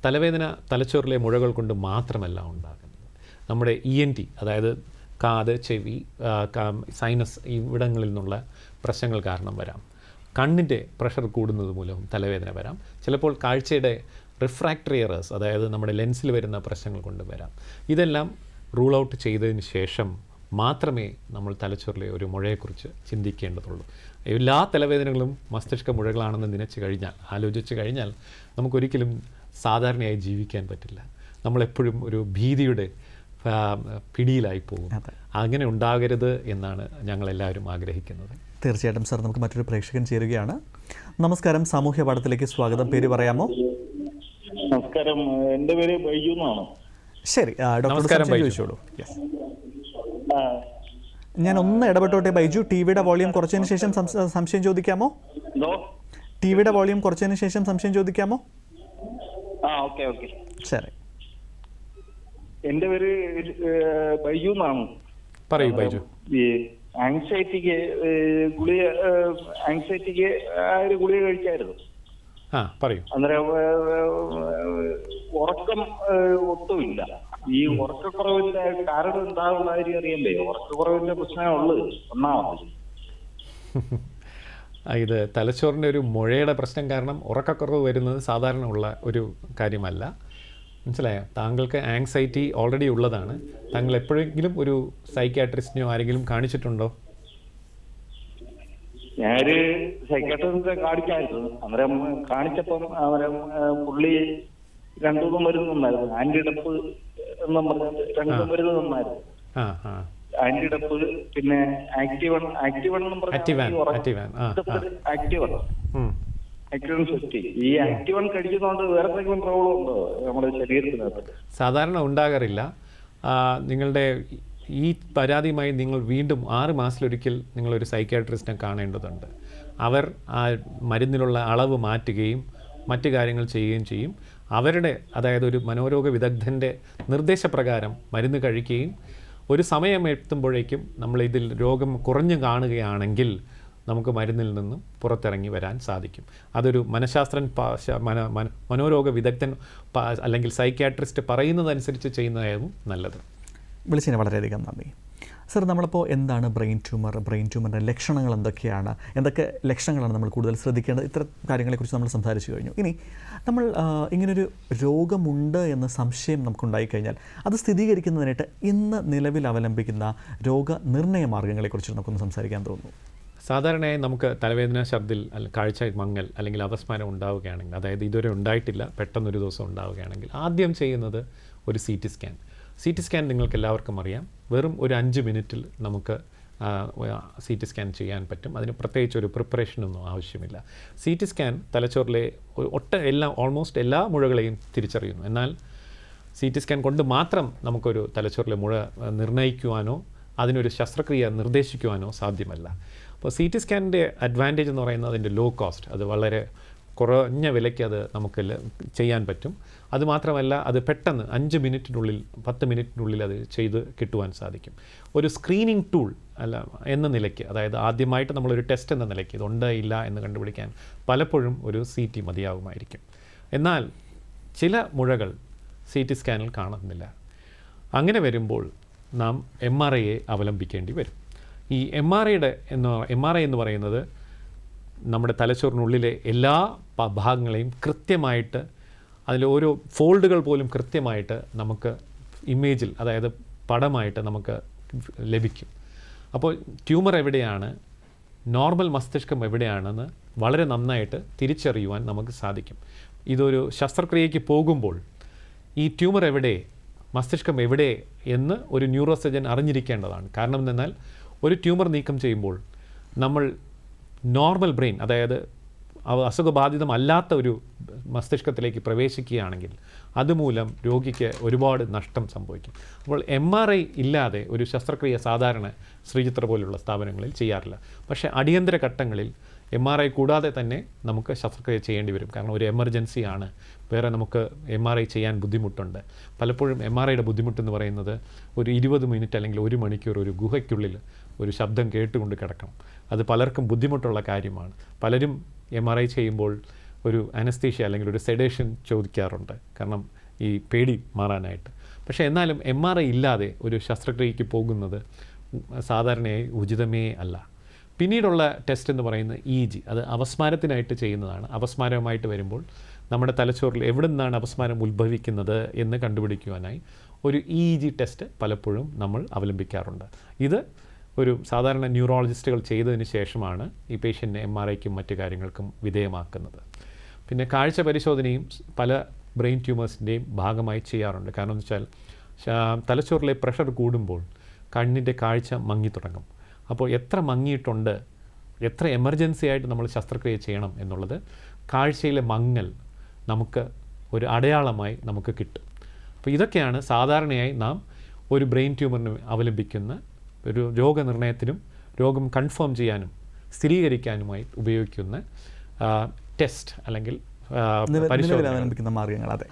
തലവേദന തലച്ചോറിലെ മുഴകൾ കൊണ്ട് മാത്രമല്ല ഉണ്ടാകുന്നത്. നമ്മുടെ ENT, അതായത് കാത്, ചെവി, സൈനസ്, ഇവിടങ്ങളിൽ നിന്നുള്ള പ്രശ്നങ്ങൾ കാരണം വരാം. കണ്ണിൻ്റെ പ്രഷർ കൂടുന്നത് മൂലം തലവേദന വരാം. ചിലപ്പോൾ കാഴ്ചയുടെ റിഫ്രാക്ടറി എറേഴ്സ്, അതായത് നമ്മുടെ ലെൻസിൽ വരുന്ന പ്രശ്നങ്ങൾ കൊണ്ട് വരാം. ഇതെല്ലാം റൂൾ ഔട്ട് ചെയ്തതിന് ശേഷം മാത്രമേ നമ്മൾ തലച്ചോറിലെ ഒരു മുഴയെക്കുറിച്ച് ചിന്തിക്കേണ്ടതുള്ളൂ. എല്ലാ തലവേദനകളും മസ്തിഷ്ക മുഴകളാണെന്ന് ആലോചിച്ച് കഴിഞ്ഞാൽ നമുക്കൊരിക്കലും സാധാരണയായി ജീവിക്കാൻ പറ്റില്ല. നമ്മളെപ്പോഴും ഒരു ഭീതിയുടെ പിടിയിലായി പോകും. അങ്ങനെ ഉണ്ടാകരുത് എന്നാണ് ഞങ്ങളെല്ലാവരും ആഗ്രഹിക്കുന്നത്. തീർച്ചയായിട്ടും സാർ, നമുക്ക് മറ്റൊരു പ്രേക്ഷകൻ ചേരുകയാണ്. നമസ്കാരം, സാമൂഹ്യ പാഠത്തിലേക്ക് സ്വാഗതം. പേര് പറയാമോ? നമസ്കാരം, എൻ്റെ പേര് ബൈജു എന്നാണ്. ശരി, ഡോക്ടർ ചോദിച്ചോളൂ. ഞാൻ ഒന്ന് ഇടപെട്ടോട്ടെ ബൈജു. ടി വിയുടെ വോളിയം കുറച്ചതിന് ശേഷം സംശയം ചോദിക്കാമോ? ടി വിയുടെ വോളിയം കുറച്ചതിന് ശേഷം സംശയം ചോദിക്കാമോ? Okay okay. ശരി. എന്റെ പേര് ബൈജു എന്നാണ്. പറയൂ ബൈജു. ഈ ആങ്സൈറ്റിക്ക് ഒരു ഗുളിക കഴിച്ചായിരുന്നു. പറയൂ. അന്നേരം ഉറക്കം ഒട്ടുമില്ല. ഈ ഉറക്കക്കുറവിന്റെ കാരണം എന്താകുന്ന കാര്യം അറിയണ്ടേ? ഉറക്കക്കുറവിന്റെ പ്രശ്നമേ ഉള്ളത് ഒന്നാമത്. ഇത് തലച്ചോറിൻ്റെ ഒരു മുഴയുടെ പ്രശ്നം കാരണം ഉറക്കക്കുറവ് വരുന്നത് സാധാരണ ഉള്ള ഒരു കാര്യമല്ല. മനസ്സിലായോ? താങ്കൾക്ക് ആങ്സൈറ്റി ഓൾറെഡി ഉള്ളതാണ്. താങ്കൾ എപ്പോഴെങ്കിലും ഒരു സൈക്യാട്രിസ്റ്റിനെയോ ആരെങ്കിലും കാണിച്ചിട്ടുണ്ടോ? ഞാനൊരു സൈക്യാട്രിസ്റ്റിനെ കാണിച്ചായിരുന്നു. അന്നേരം കാണിച്ചപ്പം അന്നേരം പുള്ളി 2 മരുന്ന് തന്നായിരുന്നു. ആന്റിഡപ്പ് എന്നും പറഞ്ഞത് 2 മരുന്ന് തന്നായിരുന്നു. ആന്റിഡപ്പ്, പിന്നെ ആക്ടിവൺ ഈ ആക്ടിവൺ കഴിക്കുന്നതുകൊണ്ട് വേറെ എന്തെങ്കിലും പ്രോബ്ലം ഉണ്ടോ നമ്മുടെ ശരീരത്തിനകത്ത്? സാധാരണ ഉണ്ടാകാറില്ല. നിങ്ങളുടെ ഈ പരാതിയുമായി നിങ്ങൾ വീണ്ടും 6 മാസത്തിലൊരിക്കൽ നിങ്ങളൊരു സൈക്യാട്രിസ്റ്റിനെ കാണേണ്ടതുണ്ട്. അവർ ആ മരുന്നിലുള്ള അളവ് മാറ്റുകയും മറ്റു കാര്യങ്ങൾ ചെയ്യുകയും ചെയ്യും. അവരുടെ, അതായത് ഒരു മനോരോഗ വിദഗ്ധൻ്റെ നിർദ്ദേശപ്രകാരം മരുന്ന് കഴിക്കുകയും ഒരു സമയം എത്തുമ്പോഴേക്കും നമ്മളിതിൽ രോഗം കുറഞ്ഞു കാണുകയാണെങ്കിൽ നമുക്ക് മരുന്നിൽ നിന്നും പുറത്തിറങ്ങി വരാൻ സാധിക്കും. അതൊരു മനഃശാസ്ത്രൻ മനോരോഗ വിദഗ്ധൻ അല്ലെങ്കിൽ സൈക്യാട്രിസ്റ്റ് പറയുന്നതനുസരിച്ച് ചെയ്യുന്നതായിരുന്നു നല്ലത്. വിളിച്ചതിന് വളരെയധികം നന്ദി. സർ, നമ്മളിപ്പോൾ എന്താണ് ബ്രെയിൻ ട്യൂമറിൻ്റെ ലക്ഷണങ്ങൾ എന്തൊക്കെയാണ്, എന്തൊക്കെ ലക്ഷണങ്ങളാണ് നമ്മൾ കൂടുതൽ ശ്രദ്ധിക്കേണ്ടത്, ഇത്തരം കാര്യങ്ങളെക്കുറിച്ച് നമ്മൾ സംസാരിച്ചു കഴിഞ്ഞു. ഇനി നമ്മൾ ഇങ്ങനൊരു രോഗമുണ്ട് എന്ന സംശയം നമുക്കുണ്ടായിക്കഴിഞ്ഞാൽ അത് സ്ഥിരീകരിക്കുന്നതിനായിട്ട് ഇന്ന് നിലവിൽ അവലംബിക്കുന്ന രോഗനിർണയ മാർഗ്ഗങ്ങളെക്കുറിച്ച് നമുക്കൊന്ന് സംസാരിക്കാൻ തോന്നുന്നു. സാധാരണയായി നമുക്ക് തലവേദന, ഛർദിൽ, കാഴ്ച മങ്ങൽ അല്ലെങ്കിൽ അപസ്മാരം ഉണ്ടാവുകയാണെങ്കിൽ, അതായത് ഇതുവരെ ഉണ്ടായിട്ടില്ല, പെട്ടെന്നൊരു ദിവസം ഉണ്ടാവുകയാണെങ്കിൽ ആദ്യം ചെയ്യുന്നത് ഒരു CT സ്കാൻ. CT സ്കാൻ നിങ്ങൾക്ക് എല്ലാവർക്കും അറിയാം. വെറും ഒരു 5 മിനിറ്റിൽ നമുക്ക് CT സ്കാൻ ചെയ്യാൻ പറ്റും. അതിന് പ്രത്യേകിച്ച് ഒരു പ്രിപ്പറേഷനൊന്നും ആവശ്യമില്ല. CT സ്കാൻ തലച്ചോറിലെ ഓൾമോസ്റ്റ് എല്ലാ മുഴകളെയും തിരിച്ചറിയുന്നു. എന്നാൽ CT സ്കാൻ കൊണ്ട് മാത്രം നമുക്കൊരു തലച്ചോറിലെ മുഴ നിർണ്ണയിക്കുവാനോ അതിനൊരു ശസ്ത്രക്രിയ നിർദ്ദേശിക്കുവാനോ സാധ്യമല്ല. അപ്പോൾ CT സ്കാനിൻ്റെ അഡ്വാൻറ്റേജ് എന്ന് പറയുന്നത് അതിൻ്റെ ലോ കോസ്റ്റ്. അത് വളരെ കുറഞ്ഞ വിലയ്ക്ക് അത് നമുക്ക് ചെയ്യാൻ പറ്റും. അതുമാത്രമല്ല, അത് പെട്ടെന്ന് 5 മിനിറ്റിനുള്ളിൽ 10 മിനിറ്റിനുള്ളിൽ അത് ചെയ്ത് കിട്ടുവാൻ സാധിക്കും. ഒരു സ്ക്രീനിങ് ടൂൾ എന്ന നിലയ്ക്ക്, അതായത് ആദ്യമായിട്ട് നമ്മളൊരു ടെസ്റ്റ് എന്ന നിലയ്ക്ക് ഇതുണ്ട് ഇല്ല എന്ന് കണ്ടുപിടിക്കാൻ പലപ്പോഴും ഒരു CT മതിയാവുമായിരിക്കും. എന്നാൽ ചില മുഴകൾ CT സ്കാനിൽ കാണുന്നില്ല. അങ്ങനെ വരുമ്പോൾ നാം MRIയെ അവലംബിക്കേണ്ടി വരും. ഈ MRI എന്ന് പറയുന്നത് നമ്മുടെ തലച്ചോറിനുള്ളിലെ എല്ലാ ഭാഗങ്ങളെയും കൃത്യമായിട്ട്, അതിൽ ഓരോ ഫോൾഡുകൾ പോലും കൃത്യമായിട്ട് നമുക്ക് ഇമേജിൽ, അതായത് പടമായിട്ട് നമുക്ക് ലഭിക്കും. അപ്പോൾ ട്യൂമർ എവിടെയാണ്, നോർമൽ മസ്തിഷ്കം എവിടെയാണെന്ന് വളരെ നന്നായിട്ട് തിരിച്ചറിയുവാൻ നമുക്ക് സാധിക്കും. ഇതൊരു ശസ്ത്രക്രിയയ്ക്ക് പോകുമ്പോൾ ഈ ട്യൂമർ എവിടെ, മസ്തിഷ്കം എവിടെ എന്ന് ഒരു ന്യൂറോ സർജൻ അറിഞ്ഞിരിക്കേണ്ടതാണ്. കാരണം എന്നാൽ ഒരു ട്യൂമർ നീക്കം ചെയ്യുമ്പോൾ നമ്മൾ നോർമൽ ബ്രെയിൻ, അതായത് അസുഖബാധിതമല്ലാത്ത ഒരു മസ്തിഷ്കത്തിലേക്ക് പ്രവേശിക്കുകയാണെങ്കിൽ അതുമൂലം രോഗിക്ക് ഒരുപാട് നഷ്ടം സംഭവിക്കും. അപ്പോൾ MRI ഇല്ലാതെ ഒരു ശസ്ത്രക്രിയ സാധാരണ ശ്രീചിത്ര പോലുള്ള സ്ഥാപനങ്ങളിൽ ചെയ്യാറില്ല. പക്ഷേ അടിയന്തര ഘട്ടങ്ങളിൽ MRI കൂടാതെ തന്നെ നമുക്ക് ശസ്ത്രക്രിയ ചെയ്യേണ്ടി വരും. കാരണം ഒരു എമർജൻസിയാണ്, വേറെ നമുക്ക് MRI ചെയ്യാൻ ബുദ്ധിമുട്ടുണ്ട്. പലപ്പോഴും MRIയുടെ ബുദ്ധിമുട്ടെന്ന് പറയുന്നത് ഒരു 20 മിനിറ്റ് അല്ലെങ്കിൽ 1 മണിക്കൂർ ഒരു ഗുഹയ്ക്കുള്ളിൽ ഒരു ശബ്ദം കേട്ടുകൊണ്ട് കിടക്കണം. അത് പലർക്കും ബുദ്ധിമുട്ടുള്ള കാര്യമാണ്. പലരും MRI ചെയ്യുമ്പോൾ ഒരു അനസ്തീഷ്യ അല്ലെങ്കിൽ ഒരു സെഡേഷൻ ചോദിക്കാറുണ്ട്, കാരണം ഈ പേടി മാറാനായിട്ട്. പക്ഷേ എന്നാലും MRI ഇല്ലാതെ ഒരു ശസ്ത്രക്രിയയ്ക്ക് പോകുന്നത് സാധാരണയായി ഉചിതമേ അല്ല. പിന്നീടുള്ള ടെസ്റ്റ് എന്ന് പറയുന്നത് EEG. അത് അപസ്മാരത്തിനായിട്ട് ചെയ്യുന്നതാണ്. അപസ്മാരമായിട്ട് വരുമ്പോൾ നമ്മുടെ തലച്ചോറിൽ എവിടെ നിന്നാണ് അപസ്മാരം ഉത്ഭവിക്കുന്നത് എന്ന് കണ്ടുപിടിക്കുവാനായി ഒരു EEG ടെസ്റ്റ് പലപ്പോഴും നമ്മൾ അവലംബിക്കാറുണ്ട്. ഇത് ഒരു സാധാരണ ന്യൂറോളജിസ്റ്റുകൾ ചെയ്തതിന് ശേഷമാണ് ഈ പേഷ്യൻറ്റിനെ MRIക്കും മറ്റു കാര്യങ്ങൾക്കും വിധേയമാക്കുന്നത്. പിന്നെ കാഴ്ച പരിശോധനയും പല ബ്രെയിൻ ട്യൂമേഴ്സിൻ്റെയും ഭാഗമായി ചെയ്യാറുണ്ട്. കാരണം എന്ന് വെച്ചാൽ തലച്ചോറിലെ പ്രഷർ കൂടുമ്പോൾ കണ്ണിൻ്റെ കാഴ്ച മങ്ങിത്തുടങ്ങും. അപ്പോൾ എത്ര മങ്ങിയിട്ടുണ്ട്, എത്ര എമർജൻസി ആയിട്ട് നമ്മൾ ശസ്ത്രക്രിയ ചെയ്യണം എന്നുള്ളത് കാഴ്ചയിലെ മങ്ങൽ നമുക്ക് ഒരു അടയാളമായി നമുക്ക് കിട്ടും. അപ്പോൾ ഇതൊക്കെയാണ് സാധാരണയായി നാം ഒരു ബ്രെയിൻ ട്യൂമറിന് അവലംബിക്കുന്ന ഒരു രോഗനിർണയത്തിനും രോഗം കൺഫേം ചെയ്യാനും സ്ഥിരീകരിക്കാനുമായി ഉപയോഗിക്കുന്ന ടെസ്റ്റ് അല്ലെങ്കിൽ നിലവിൽ അവലംബിക്കുന്ന മാർഗ്ഗങ്ങൾ. അതെ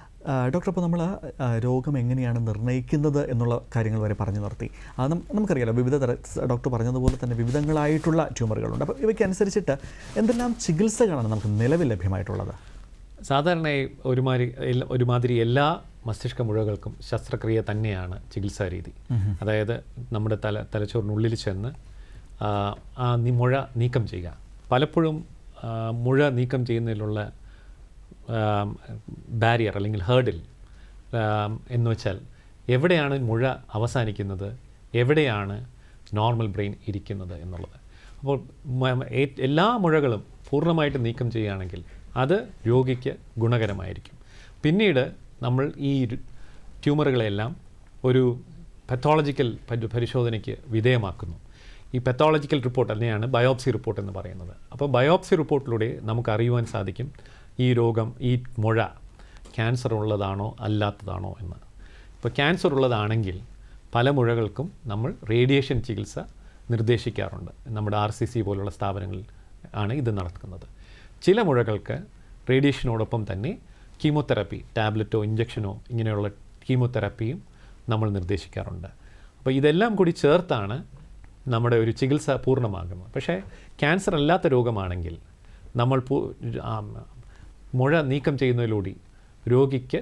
ഡോക്ടർ, അപ്പോൾ നമ്മൾ രോഗം എങ്ങനെയാണ് നിർണ്ണയിക്കുന്നത് എന്നുള്ള കാര്യങ്ങൾ വരെ പറഞ്ഞു നിർത്തി. നമുക്കറിയാലോ വിവിധ ഡോക്ടർ പറഞ്ഞതുപോലെ തന്നെ വിവിധങ്ങളായിട്ടുള്ള ട്യൂമറുകളുണ്ട്. അപ്പോൾ ഇവയ്ക്കനുസരിച്ചിട്ട് എന്തെല്ലാം ചികിത്സകളാണ് നമുക്ക് നിലവിൽ ലഭ്യമായിട്ടുള്ളത്? സാധാരണയായി ഒരുമാതിരി എല്ലാ മസ്തിഷ്ക മുഴകൾക്കും ശസ്ത്രക്രിയ തന്നെയാണ് ചികിത്സാ രീതി. അതായത് നമ്മുടെ തലച്ചോറിനുള്ളിൽ ചെന്ന് ആ മുഴ നീക്കം ചെയ്യുക. പലപ്പോഴും മുഴ നീക്കം ചെയ്യുന്നതിലുള്ള ബാരിയർ അല്ലെങ്കിൽ ഹേർഡിൽ എന്ന് വെച്ചാൽ എവിടെയാണ് മുഴ അവസാനിക്കുന്നത്, എവിടെയാണ് നോർമൽ ബ്രെയിൻ ഇരിക്കുന്നത് എന്നുള്ളത്. അപ്പോൾ എല്ലാ മുഴകളും പൂർണ്ണമായിട്ട് നീക്കം ചെയ്യുകയാണെങ്കിൽ അത് രോഗിക്ക് ഗുണകരമായിരിക്കും. പിന്നീട് നമ്മൾ ഈ ട്യൂമറുകളെല്ലാം ഒരു പത്തോളജിക്കൽ പരിശോധനയ്ക്ക് വിധേയമാക്കുന്നു. ഈ പത്തോളജിക്കൽ റിപ്പോർട്ട് തന്നെയാണ് ബയോപ്സി റിപ്പോർട്ട് എന്ന് പറയുന്നത്. അപ്പോൾ ബയോപ്സി റിപ്പോർട്ടിലൂടെ നമുക്ക് അറിയുവാൻ സാധിക്കും ഈ രോഗം, ഈ മുഴ ക്യാൻസർ ഉള്ളതാണോ അല്ലാത്തതാണോ എന്ന്. ഇപ്പോൾ ക്യാൻസർ ഉള്ളതാണെങ്കിൽ പല മുഴകൾക്കും നമ്മൾ റേഡിയേഷൻ ചികിത്സ നിർദ്ദേശിക്കാറുണ്ട്. നമ്മുടെ RCC പോലുള്ള സ്ഥാപനങ്ങളിൽ ആണ് ഇത് നടക്കുന്നത്. ചില മുഴകൾക്ക് റേഡിയേഷനോടൊപ്പം തന്നെ കീമോതെറാപ്പി, ടാബ്ലറ്റോ ഇഞ്ചക്ഷനോ ഇങ്ങനെയുള്ള കീമോതെറാപ്പിയും നമ്മൾ നിർദ്ദേശിക്കാറുണ്ട്. അപ്പോൾ ഇതെല്ലാം കൂടി ചേർത്താണ് നമ്മുടെ ഒരു ചികിത്സ പൂർണ്ണമാകുന്നത്. പക്ഷേ ക്യാൻസർ അല്ലാത്ത രോഗമാണെങ്കിൽ നമ്മൾ മുഴ നീക്കം ചെയ്യുന്നതിലൂടെ രോഗിക്ക്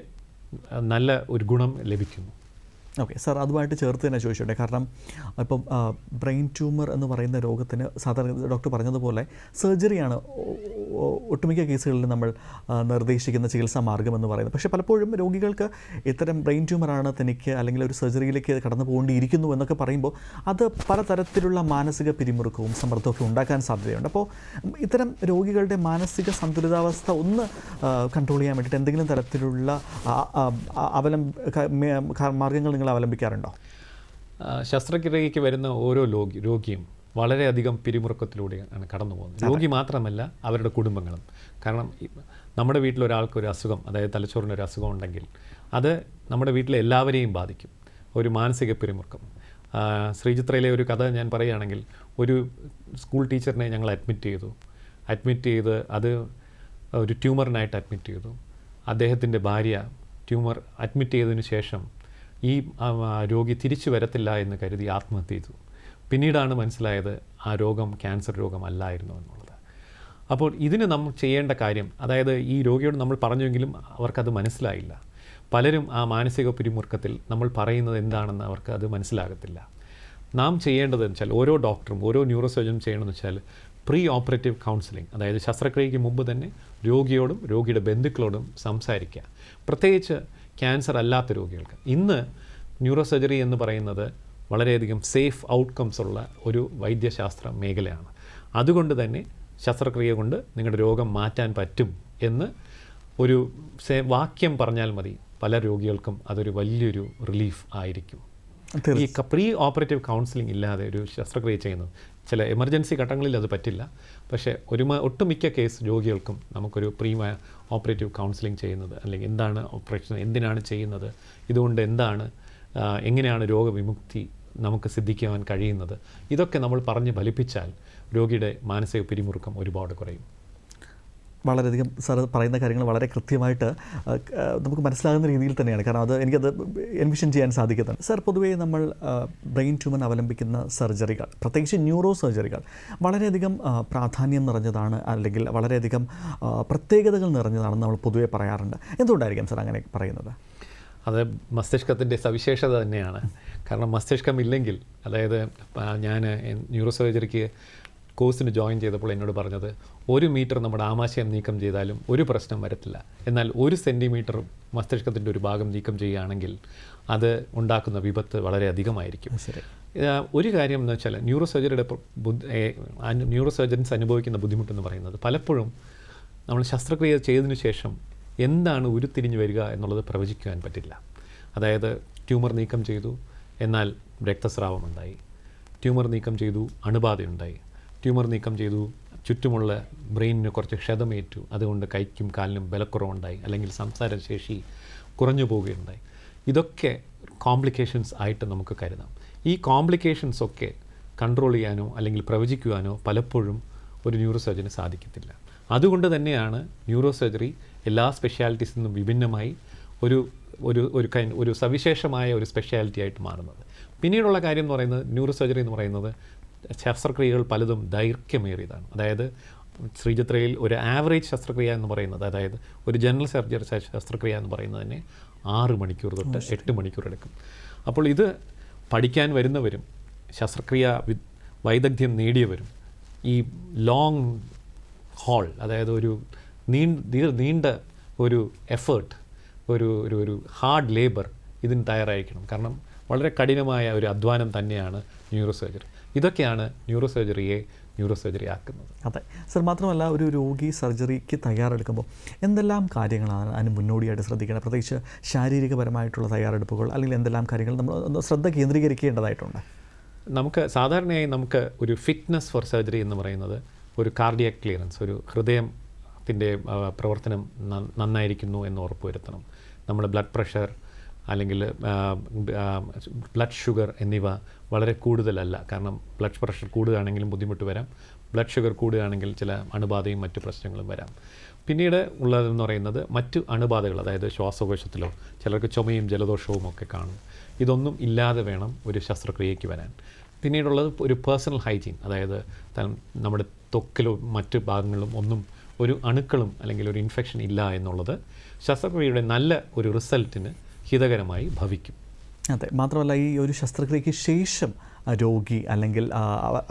നല്ല ഒരു ഗുണം ലഭിക്കുന്നു. ഓക്കെ സാർ, അതുമായിട്ട് ചേർത്ത് തന്നെ ചോദിച്ചോട്ടെ. കാരണം ഇപ്പം ബ്രെയിൻ ട്യൂമർ എന്ന് പറയുന്ന രോഗത്തിന് സാധാരണ ഡോക്ടർ പറഞ്ഞതുപോലെ സർജറിയാണ് ഒട്ടുമിക്ക കേസുകളിൽ നമ്മൾ നിർദ്ദേശിക്കുന്ന ചികിത്സാ മാർഗ്ഗം എന്ന് പറയുന്നത്. പക്ഷേ പലപ്പോഴും രോഗികൾക്ക് ഇത്തരം ബ്രെയിൻ ട്യൂമറാണ് തനിക്ക് അല്ലെങ്കിൽ ഒരു സർജറിയിലേക്ക് കടന്നു പോകേണ്ടിയിരിക്കുന്നു എന്നൊക്കെ പറയുമ്പോൾ അത് പലതരത്തിലുള്ള മാനസിക പിരിമുറുക്കവും സമ്മർദ്ദമൊക്കെ ഉണ്ടാക്കാൻ സാധ്യതയുണ്ട്. അപ്പോൾ ഇത്തരം രോഗികളുടെ മാനസിക സന്തുലിതാവസ്ഥ ഒന്ന് കൺട്രോൾ ചെയ്യാൻ വേണ്ടിയിട്ട് എന്തെങ്കിലും തരത്തിലുള്ള മാർഗ്ഗങ്ങൾ നിങ്ങൾ അവലംബിക്കാറുണ്ടോ? ശസ്ത്രക്രിയയ്ക്ക് വരുന്ന ഓരോ രോഗിയും വളരെയധികം പിരിമുറുക്കത്തിലൂടെയാണ് കടന്നു പോകുന്നത്. രോഗി മാത്രമല്ല, അവരുടെ കുടുംബങ്ങളും. കാരണം നമ്മുടെ വീട്ടിലൊരാൾക്ക് ഒരു അസുഖം, അതായത് തലച്ചോറിന് ഒരു അസുഖം ഉണ്ടെങ്കിൽ അത് നമ്മുടെ വീട്ടിലെ എല്ലാവരെയും ബാധിക്കും. ഒരു മാനസിക പിരിമുറുക്കം. ശ്രീചിത്രയിലെ ഒരു കഥ ഞാൻ പറയുകയാണെങ്കിൽ, ഒരു സ്കൂൾ ടീച്ചറിനെ ഞങ്ങൾ അഡ്മിറ്റ് ചെയ്ത് അത് ഒരു ട്യൂമറിനായിട്ട് അഡ്മിറ്റ് ചെയ്തു. അദ്ദേഹത്തിൻ്റെ ഭാര്യ ട്യൂമർ അഡ്മിറ്റ് ചെയ്തതിന് ശേഷം ഈ രോഗി തിരിച്ചു വരത്തില്ല എന്ന് കരുതി ആത്മഹത്യ ചെയ്തു. പിന്നീടാണ് മനസ്സിലായത് ആ രോഗം ക്യാൻസർ രോഗമല്ലായിരുന്നു എന്നുള്ളത്. അപ്പോൾ ഇതിന് നമ്മൾ ചെയ്യേണ്ട കാര്യം, അതായത് ഈ രോഗിയോട് നമ്മൾ പറഞ്ഞുവെങ്കിലും അവർക്കത് മനസ്സിലായില്ല. പലരും ആ മാനസിക പിരിമുറുക്കത്തിൽ നമ്മൾ പറയുന്നത് എന്താണെന്ന് അവർക്ക് അത് മനസ്സിലാകത്തില്ല. നാം ചെയ്യേണ്ടതെന്ന് വെച്ചാൽ, ഓരോ ഡോക്ടറും ഓരോ ന്യൂറോ സർജനും ചെയ്യണമെന്ന് വെച്ചാൽ പ്രീ ഓപ്പറേറ്റീവ് കൗൺസിലിംഗ്, അതായത് ശസ്ത്രക്രിയയ്ക്ക് മുമ്പ് തന്നെ രോഗിയോടും രോഗിയുടെ ബന്ധുക്കളോടും സംസാരിക്കുക. പ്രത്യേകിച്ച് ക്യാൻസർ അല്ലാത്ത രോഗികൾക്ക്. ഇന്ന് ന്യൂറോ സർജറി എന്ന് പറയുന്നത് വളരെയധികം സേഫ് ഔട്ട്കംസ് ഉള്ള ഒരു വൈദ്യശാസ്ത്ര മേഖലയാണ്. അതുകൊണ്ട് തന്നെ ശസ്ത്രക്രിയ കൊണ്ട് നിങ്ങളുടെ രോഗം മാറ്റാൻ പറ്റും എന്ന് ഒരു വാക്യം പറഞ്ഞാൽ മതി, പല രോഗികൾക്കും അതൊരു വലിയൊരു റിലീഫ് ആയിരിക്കും. ഈ പ്രീ ഓപ്പറേറ്റീവ് കൗൺസിലിംഗ് ഇല്ലാതെ ഒരു ശസ്ത്രക്രിയ ചെയ്യുന്നത്, ചില എമർജൻസി ഘട്ടങ്ങളിൽ അത് പറ്റില്ല, പക്ഷേ ഒട്ടുമിക്ക കേസ് രോഗികൾക്കും നമുക്കൊരു പ്രീ ഓപ്പറേറ്റീവ് കൗൺസിലിംഗ് ചെയ്യുന്നത്, അല്ലെങ്കിൽ എന്താണ് ഓപ്പറേഷൻ, എന്തിനാണ് ചെയ്യുന്നത്, ഇതുകൊണ്ട് എങ്ങനെയാണ് രോഗവിമുക്തി നമുക്ക് സിദ്ധിക്കുവാൻ കഴിയുന്നത്, ഇതൊക്കെ നമ്മൾ പറഞ്ഞ് ഫലിപ്പിച്ചാൽ രോഗിയുടെ മാനസിക പിരിമുറുക്കം ഒരുപാട് കുറയും. വളരെയധികം സാർ പറയുന്ന കാര്യങ്ങൾ വളരെ കൃത്യമായിട്ട് നമുക്ക് മനസ്സിലാകുന്ന രീതിയിൽ തന്നെയാണ്. കാരണം എനിക്കത് എൻവിഷൻ ചെയ്യാൻ സാധിക്കുന്നുണ്ട്. സാർ, പൊതുവേ നമ്മൾ ബ്രെയിൻ ട്യൂമറിന് അവലംബിക്കുന്ന സർജറികൾ, പ്രത്യേകിച്ച് ന്യൂറോ സർജറികൾ വളരെയധികം പ്രാധാന്യം നിറഞ്ഞതാണ്, അല്ലെങ്കിൽ വളരെയധികം പ്രത്യേകതകൾ നിറഞ്ഞതാണെന്ന് നമ്മൾ പൊതുവേ പറയാറുണ്ട്. എന്തുകൊണ്ടായിരിക്കും സാർ അങ്ങനെ പറയുന്നത്? അത് മസ്തിഷ്കത്തിൻ്റെ സവിശേഷത തന്നെയാണ്. കാരണം മസ്തിഷ്കമില്ലെങ്കിൽ, അതായത് ഞാൻ ന്യൂറോ സർജറിക്ക് കോഴ്സിന് ജോയിൻ ചെയ്തപ്പോൾ എന്നോട് പറഞ്ഞത് 1 മീറ്റർ നമ്മുടെ ആമാശയം നീക്കം ചെയ്താലും ഒരു പ്രശ്നം വരത്തില്ല. എന്നാൽ 1 സെൻറ്റിമീറ്റർ മസ്തിഷ്കത്തിൻ്റെ ഒരു ഭാഗം നീക്കം ചെയ്യുകയാണെങ്കിൽ അത് ഉണ്ടാക്കുന്ന വിപത്ത് വളരെ അധികമായിരിക്കും. ഒരു കാര്യം എന്ന് വെച്ചാൽ, ന്യൂറോ സർജൻസ് അനുഭവിക്കുന്ന ബുദ്ധിമുട്ടെന്ന് പറയുന്നത്, പലപ്പോഴും നമ്മൾ ശസ്ത്രക്രിയ ചെയ്തതിന് ശേഷം എന്താണ് ഉരുത്തിരിഞ്ഞ് വരിക എന്നുള്ളത് പ്രവചിക്കുവാൻ പറ്റില്ല. അതായത് ട്യൂമർ നീക്കം ചെയ്തു, എന്നാൽ രക്തസ്രാവമുണ്ടായി. ട്യൂമർ നീക്കം ചെയ്തു, അണുബാധയുണ്ടായി. ട്യൂമർ നീക്കം ചെയ്തു, ചുറ്റുമുള്ള ബ്രെയിനിന് കുറച്ച് ക്ഷതമേറ്റു, അതുകൊണ്ട് കൈക്കും കാലിനും ബലക്കുറവുണ്ടായി, അല്ലെങ്കിൽ സംസാരശേഷി കുറഞ്ഞു പോവുകയുണ്ടായി. ഇതൊക്കെ കോംപ്ലിക്കേഷൻസ് ആയിട്ട് നമുക്ക് കരുതാം. ഈ കോംപ്ലിക്കേഷൻസൊക്കെ കൺട്രോൾ ചെയ്യാനോ അല്ലെങ്കിൽ പ്രവചിക്കുവാനോ പലപ്പോഴും ഒരു ന്യൂറോ സർജന് സാധിക്കത്തില്ല. അതുകൊണ്ട് തന്നെയാണ് ന്യൂറോ സർജറി എല്ലാ സ്പെഷ്യാലിറ്റീസിൽ നിന്നും വിഭിന്നമായി ഒരു ഒരു ഒരു സവിശേഷമായ ഒരു സ്പെഷ്യാലിറ്റി ആയിട്ട് മാറുന്നത്. പിന്നീടുള്ള കാര്യം എന്ന് പറയുന്നത് ന്യൂറോ സർജറി എന്ന് പറയുന്നത് ശസ്ത്രക്രിയകൾ പലതും ദൈർഘ്യമേറിയതാണ്. അതായത് ശ്രീചിത്രയിൽ ഒരു ആവറേജ് ശസ്ത്രക്രിയ എന്ന് പറയുന്നത്, അതായത് ഒരു ജനറൽ സർജറി ശസ്ത്രക്രിയ എന്ന് പറയുന്നത് തന്നെ 6 മണിക്കൂർ തൊട്ട് 8 മണിക്കൂർ എടുക്കും. അപ്പോൾ ഇത് പഠിക്കാൻ വരുന്നവരും ശസ്ത്രക്രിയ വൈദഗ്ധ്യം നേടിയവരും ഈ ലോങ് ഹോൾ, അതായത് ഒരു നീണ്ട ഒരു എഫേർട്ട്, ഒരു ഹാർഡ് ലേബർ ഇതിന് തയ്യാറായിരിക്കണം. കാരണം വളരെ കഠിനമായ ഒരു അധ്വാനം തന്നെയാണ് ന്യൂറോ സർജറി. ഇതൊക്കെയാണ് ന്യൂറോ സർജറി ആക്കുന്നത്. അതെ സർ, മാത്രമല്ല ഒരു രോഗി സർജറിക്ക് തയ്യാറെടുക്കുമ്പോൾ എന്തെല്ലാം കാര്യങ്ങളാണ് അതിന് മുന്നോടിയായിട്ട് ശ്രദ്ധിക്കേണ്ടത്? പ്രത്യേകിച്ച് ശാരീരികപരമായിട്ടുള്ള തയ്യാറെടുപ്പുകൾ അല്ലെങ്കിൽ എന്തെല്ലാം കാര്യങ്ങൾ നമ്മൾ ഒന്ന് ശ്രദ്ധ കേന്ദ്രീകരിക്കേണ്ടതായിട്ടുണ്ട്? നമുക്ക് സാധാരണയായി ഒരു ഫിറ്റ്നസ് ഫോർ സർജറി എന്ന് പറയുന്നത് ഒരു കാർഡിയാക് ക്ലിയറൻസ്, ഒരു ഹൃദയത്തിൻ്റെ പ്രവർത്തനം നന്നായിരിക്കുന്നു എന്ന് ഉറപ്പുവരുത്തണം. നമ്മുടെ ബ്ലഡ് പ്രഷർ അല്ലെങ്കിൽ ബ്ലഡ് ഷുഗർ എന്നിവ വളരെ കൂടുതലല്ല. കാരണം ബ്ലഡ് പ്രഷർ കൂടുകയാണെങ്കിലും ബുദ്ധിമുട്ട് വരാം, ബ്ലഡ് ഷുഗർ കൂടുകയാണെങ്കിൽ ചില അണുബാധയും മറ്റു പ്രശ്നങ്ങളും വരാം. പിന്നീട് ഉള്ളതെന്ന് പറയുന്നത് മറ്റു അണുബാധകൾ, അതായത് ശ്വാസകോശത്തിലോ ചിലർക്ക് ചുമയും ജലദോഷവും ഒക്കെ കാണും. ഇതൊന്നും ഇല്ലാതെ വേണം ഒരു ശസ്ത്രക്രിയയ്ക്ക് വരാൻ. പിന്നീടുള്ളത് ഒരു പേഴ്സണൽ ഹൈജീൻ, അതായത് നമ്മുടെ ത്വക്കിലും മറ്റു ഭാഗങ്ങളിലും ഒന്നും ഒരു അണുക്കളും അല്ലെങ്കിൽ ഒരു ഇൻഫെക്ഷൻ ഇല്ല എന്നുള്ളത് ശസ്ത്രക്രിയയുടെ നല്ല ഒരു റിസൾട്ടിന് ഹിതകരമായി ഭവിക്കും. അതെ, മാത്രമല്ല ഈ ഒരു ശസ്ത്രക്രിയയ്ക്ക് ശേഷം രോഗി അല്ലെങ്കിൽ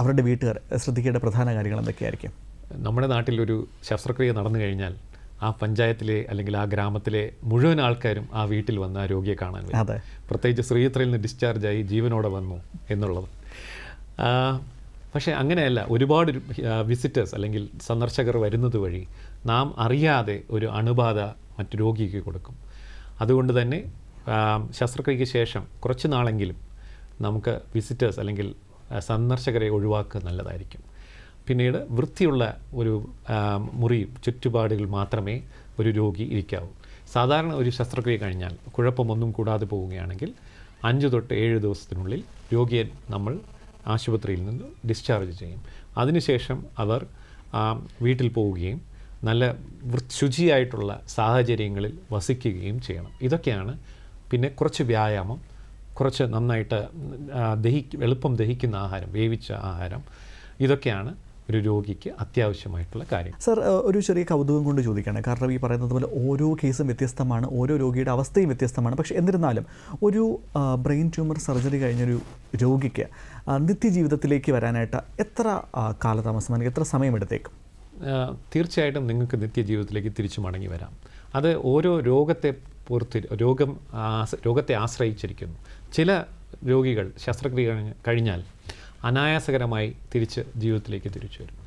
അവരുടെ വീട്ടുകാർ ശ്രദ്ധിക്കേണ്ട പ്രധാന കാര്യങ്ങൾ എന്തൊക്കെയായിരിക്കും? നമ്മുടെ നാട്ടിൽ ഒരു ശസ്ത്രക്രിയ നടന്നു കഴിഞ്ഞാൽ ആ പഞ്ചായത്തിലെ അല്ലെങ്കിൽ ആ ഗ്രാമത്തിലെ മുഴുവൻ ആൾക്കാരും ആ വീട്ടിൽ വന്ന് ആ രോഗിയെ കാണാൻ വരും. അതെ, പ്രത്യേകിച്ച് ശ്രീചിത്രയിൽ നിന്ന് ഡിസ്ചാർജായി ജീവനോടെ വന്നു എന്നുള്ളത്. പക്ഷേ അങ്ങനെയല്ല, ഒരുപാട് വിസിറ്റേഴ്സ് അല്ലെങ്കിൽ സന്ദർശകർ വരുന്നത് വഴി നാം അറിയാതെ ഒരു അണുബാധ മറ്റു രോഗിക്ക് കൊടുക്കും. അതുകൊണ്ട് തന്നെ ശസ്ത്രക്രിയയ്ക്ക് ശേഷം കുറച്ച് നാളെങ്കിലും നമുക്ക് വിസിറ്റേഴ്സ് അല്ലെങ്കിൽ സന്ദർശകരെ ഒഴിവാക്കുക നല്ലതായിരിക്കും. പിന്നീട് വൃത്തിയുള്ള ഒരു മുറിയും ചുറ്റുപാടുകൾ മാത്രമേ ഒരു രോഗി ഇരിക്കാവൂ. സാധാരണ ഒരു ശസ്ത്രക്രിയ കഴിഞ്ഞാൽ കുഴപ്പമൊന്നും കൂടാതെ പോവുകയാണെങ്കിൽ 5 തൊട്ട് 7 ദിവസത്തിനുള്ളിൽ രോഗിയെ നമ്മൾ ആശുപത്രിയിൽ നിന്ന് ഡിസ്ചാർജ് ചെയ്യും. അതിനുശേഷം അവർ വീട്ടിൽ പോവുകയും നല്ല ശുചിയായിട്ടുള്ള സാഹചര്യങ്ങളിൽ വസിക്കുകയും ചെയ്യണം. ഇതൊക്കെയാണ്. പിന്നെ കുറച്ച് വ്യായാമം, കുറച്ച് നന്നായിട്ട് എളുപ്പം ദഹിക്കുന്ന ആഹാരം, വേവിച്ച ആഹാരം, ഇതൊക്കെയാണ് ഒരു രോഗിക്ക് അത്യാവശ്യമായിട്ടുള്ള കാര്യം. സർ, ഒരു ചെറിയ കൗതുകം കൊണ്ട് ചോദിക്കുകയാണ്. കാരണം ഈ പറയുന്നത് പോലെ ഓരോ കേസും വ്യത്യസ്തമാണ്, ഓരോ രോഗിയുടെ അവസ്ഥയും വ്യത്യസ്തമാണ്. പക്ഷേ എന്നിരുന്നാലും ഒരു ബ്രെയിൻ ട്യൂമർ സർജറി കഴിഞ്ഞൊരു രോഗിക്ക് നിത്യജീവിതത്തിലേക്ക് വരാനായിട്ട് എത്ര കാലതാമസം അല്ലെങ്കിൽ എത്ര സമയമെടുത്തേക്കും? തീർച്ചയായിട്ടും നിങ്ങൾക്ക് നിത്യജീവിതത്തിലേക്ക് തിരിച്ചു മടങ്ങി വരാം. അത് ഓരോ രോഗത്തെ ആശ്രയിച്ചിരിക്കുന്നു. ചില രോഗികൾ ശസ്ത്രക്രിയ കഴിഞ്ഞാൽ അനായാസകരമായി ജീവിതത്തിലേക്ക് തിരിച്ചു വരും.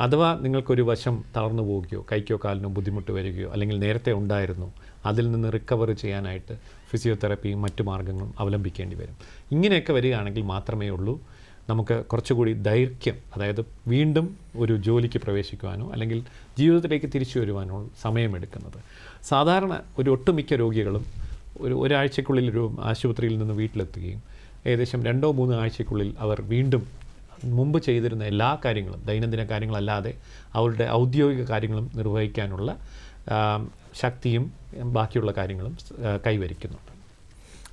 അഥവാ നിങ്ങൾക്കൊരു വശം തളർന്നു പോവുകയോ കൈക്കോ കാലിനോ ബുദ്ധിമുട്ട് വരികയോ അല്ലെങ്കിൽ നേരത്തെ ഉണ്ടായിരുന്നു അതിൽ നിന്ന് റിക്കവർ ചെയ്യാനായിട്ട് ഫിസിയോതെറപ്പിയും മറ്റു മാർഗ്ഗങ്ങളും അവലംബിക്കേണ്ടി വരും. ഇങ്ങനെയൊക്കെ വരികയാണെങ്കിൽ മാത്രമേ ഉള്ളൂ നമുക്ക് കുറച്ചുകൂടി ദൈർഘ്യം, അതായത് വീണ്ടും ഒരു ജോലിക്ക് പ്രവേശിക്കുവാനോ അല്ലെങ്കിൽ ജീവിതത്തിലേക്ക് തിരിച്ചു വരുവാനോ സമയമെടുക്കുന്നത്. സാധാരണ ഒട്ടുമിക്ക രോഗികളും ഒരാഴ്ചക്കുള്ളിൽ ഒരു ആശുപത്രിയിൽ നിന്ന് വീട്ടിലെത്തുകയും ഏകദേശം 2-3 ആഴ്ചയ്ക്കുള്ളിൽ അവർ വീണ്ടും മുമ്പ് ചെയ്തിരുന്ന എല്ലാ കാര്യങ്ങളും, ദൈനംദിന കാര്യങ്ങളല്ലാതെ അവരുടെ ഔദ്യോഗിക കാര്യങ്ങളും നിർവഹിക്കാനുള്ള ശക്തിയും ബാക്കിയുള്ള കാര്യങ്ങളും കൈവരിക്കുന്നുണ്ട്.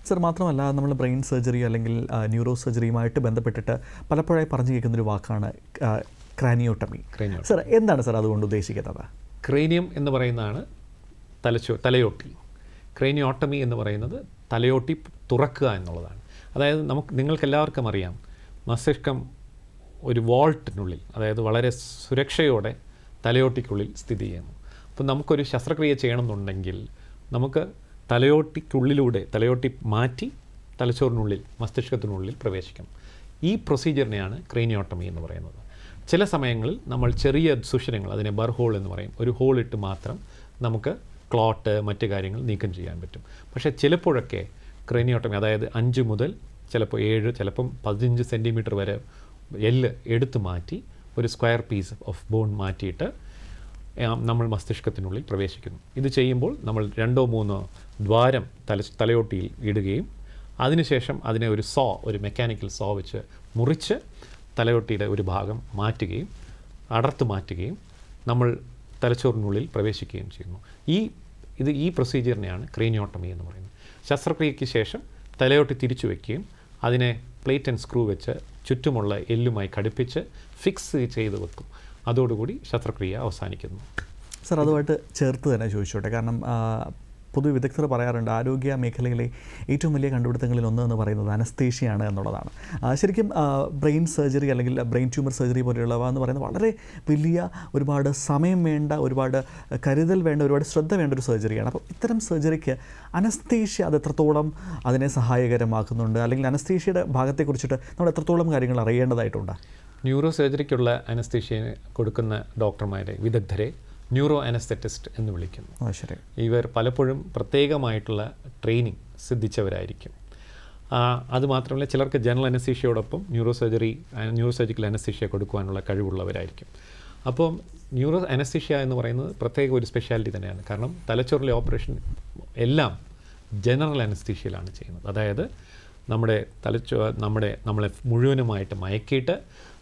സർ, മാത്രമല്ല നമ്മൾ ബ്രെയിൻ സർജറി അല്ലെങ്കിൽ ന്യൂറോ സർജറിയുമായിട്ട് ബന്ധപ്പെട്ടിട്ട് പലപ്പോഴായി പറഞ്ഞു കേൾക്കുന്നൊരു വാക്കാണ് ക്രാനിയോട്ടമി. സർ, എന്താണ് സർ അതുകൊണ്ട് ഉദ്ദേശിക്കുന്നത്? ക്രേനിയം എന്ന് പറയുന്നതാണ് തലയോട്ടി. ക്രേനിയോട്ടമി എന്ന് പറയുന്നത് തലയോട്ടി തുറക്കുക എന്നുള്ളതാണ്. അതായത് നിങ്ങൾക്കെല്ലാവർക്കും അറിയാം, മസ്തിഷ്കം ഒരു വാൾട്ടിനുള്ളിൽ, അതായത് വളരെ സുരക്ഷയോടെ തലയോട്ടിക്കുള്ളിൽ സ്ഥിതി ചെയ്യുന്നു. അപ്പോൾ നമുക്കൊരു ശസ്ത്രക്രിയ ചെയ്യണമെന്നുണ്ടെങ്കിൽ നമുക്ക് തലയോട്ടിക്കുള്ളിലൂടെ തലയോട്ടി മാറ്റി തലച്ചോറിനുള്ളിൽ, മസ്തിഷ്കത്തിനുള്ളിൽ പ്രവേശിക്കണം. ഈ പ്രൊസീജിയറിനെയാണ് ക്രേനിയോട്ടമി എന്ന് പറയുന്നത്. ചില സമയങ്ങളിൽ നമ്മൾ ചെറിയ സുഷിരങ്ങൾ, അതിനെ ബർ ഹോൾ എന്ന് പറയും, ഒരു ഹോളിട്ട് മാത്രം നമുക്ക് ക്ലോട്ട് മറ്റു കാര്യങ്ങൾ നീക്കം ചെയ്യാൻ പറ്റും. പക്ഷേ ചിലപ്പോഴൊക്കെ ക്രേനിയോട്ടമി, അതായത് 5 മുതൽ ചിലപ്പോൾ 7, ചിലപ്പം 15 സെൻറ്റിമീറ്റർ വരെ എല്ല് എടുത്തു മാറ്റി ഒരു സ്ക്വയർ പീസ് ഓഫ് ബോൺ മാറ്റിയിട്ട് നമ്മൾ മസ്തിഷ്കത്തിനുള്ളിൽ പ്രവേശിക്കുന്നു. ഇത് ചെയ്യുമ്പോൾ നമ്മൾ 2-3 ദ്വാരം തലയോട്ടിയിൽ ഇടുകയും അതിനുശേഷം അതിനെ ഒരു മെക്കാനിക്കൽ സോ വെച്ച് മുറിച്ച് തലയോട്ടിയുടെ ഒരു ഭാഗം മാറ്റുകയും അടർത്ത് മാറ്റുകയും നമ്മൾ തലച്ചോറിനുള്ളിൽ പ്രവേശിക്കുകയും ചെയ്യുന്നു. ഈ പ്രൊസീജിയറിനെയാണ് ക്രേനിയോട്ടമി എന്ന് പറയുന്നത്. ശസ്ത്രക്രിയയ്ക്ക് ശേഷം തലയോട്ടി തിരിച്ചു വയ്ക്കുകയും അതിനെ പ്ലേറ്റ് ആൻഡ് സ്ക്രൂ വെച്ച് ചുറ്റുമുള്ള എല്ലുമായി ഘടിപ്പിച്ച് ഫിക്സ് ചെയ്ത് വെക്കും. അതോടുകൂടി ശസ്ത്രക്രിയ അവസാനിക്കുന്നു. സർ, അതുമായിട്ട് ചേർത്ത് തന്നെ ചോദിച്ചോട്ടെ, കാരണം പൊതുവെ വിദഗ്ധർ പറയാറുണ്ട് ആരോഗ്യ മേഖലയിലെ ഏറ്റവും വലിയ കണ്ടുപിടുത്തങ്ങളിൽ ഒന്ന് എന്ന് പറയുന്നത് അനസ്തേഷ്യയാണ് എന്നുള്ളതാണ്. ശരിക്കും ബ്രെയിൻ സർജറി അല്ലെങ്കിൽ ബ്രെയിൻ ട്യൂമർ സർജറി പോലെയുള്ളവ എന്ന് പറയുന്നത് വളരെ വലിയ, ഒരുപാട് സമയം വേണ്ട, ഒരുപാട് കരുതൽ വേണ്ട, ഒരുപാട് ശ്രദ്ധ വേണ്ട ഒരു സർജറിയാണ്. അപ്പോൾ ഇത്തരം സർജറിക്ക് അനസ്തേഷ്യ അത് എത്രത്തോളം അതിനെ സഹായകരമാക്കുന്നുണ്ട്, അല്ലെങ്കിൽ അനസ്തേഷ്യയുടെ ഭാഗത്തെക്കുറിച്ചിട്ട് നമ്മൾ എത്രത്തോളം കാര്യങ്ങൾ അറിയേണ്ടതായിട്ടുണ്ട്? ന്യൂറോ സർജറിക്കുള്ള അനസ്തേഷ്യ കൊടുക്കുന്ന ഡോക്ടർമാരെ, വിദഗ്ധരെ ന്യൂറോ അനസ്തെറ്റിസ്റ്റ് എന്ന് വിളിക്കുന്നു. ശരി. ഇവർ പലപ്പോഴും പ്രത്യേകമായിട്ടുള്ള ട്രെയിനിങ് സിദ്ധിച്ചവരായിരിക്കും. അതുമാത്രമല്ല, ചിലർക്ക് ജനറൽ അനസ്തീഷ്യയോടൊപ്പം ന്യൂറോ സർജിക്കൽ അനസ്തീഷ്യ കൊടുക്കുവാനുള്ള കഴിവുള്ളവരായിരിക്കും. അപ്പം ന്യൂറോ അനസ്തീഷ്യ എന്ന് പറയുന്നത് പ്രത്യേക ഒരു സ്പെഷ്യാലിറ്റി തന്നെയാണ്. കാരണം തലച്ചോറിലെ ഓപ്പറേഷൻ എല്ലാം ജനറൽ അനസ്തീഷ്യയിലാണ് ചെയ്യുന്നത്. അതായത് നമ്മളെ മുഴുവനുമായിട്ട് മയക്കിയിട്ട്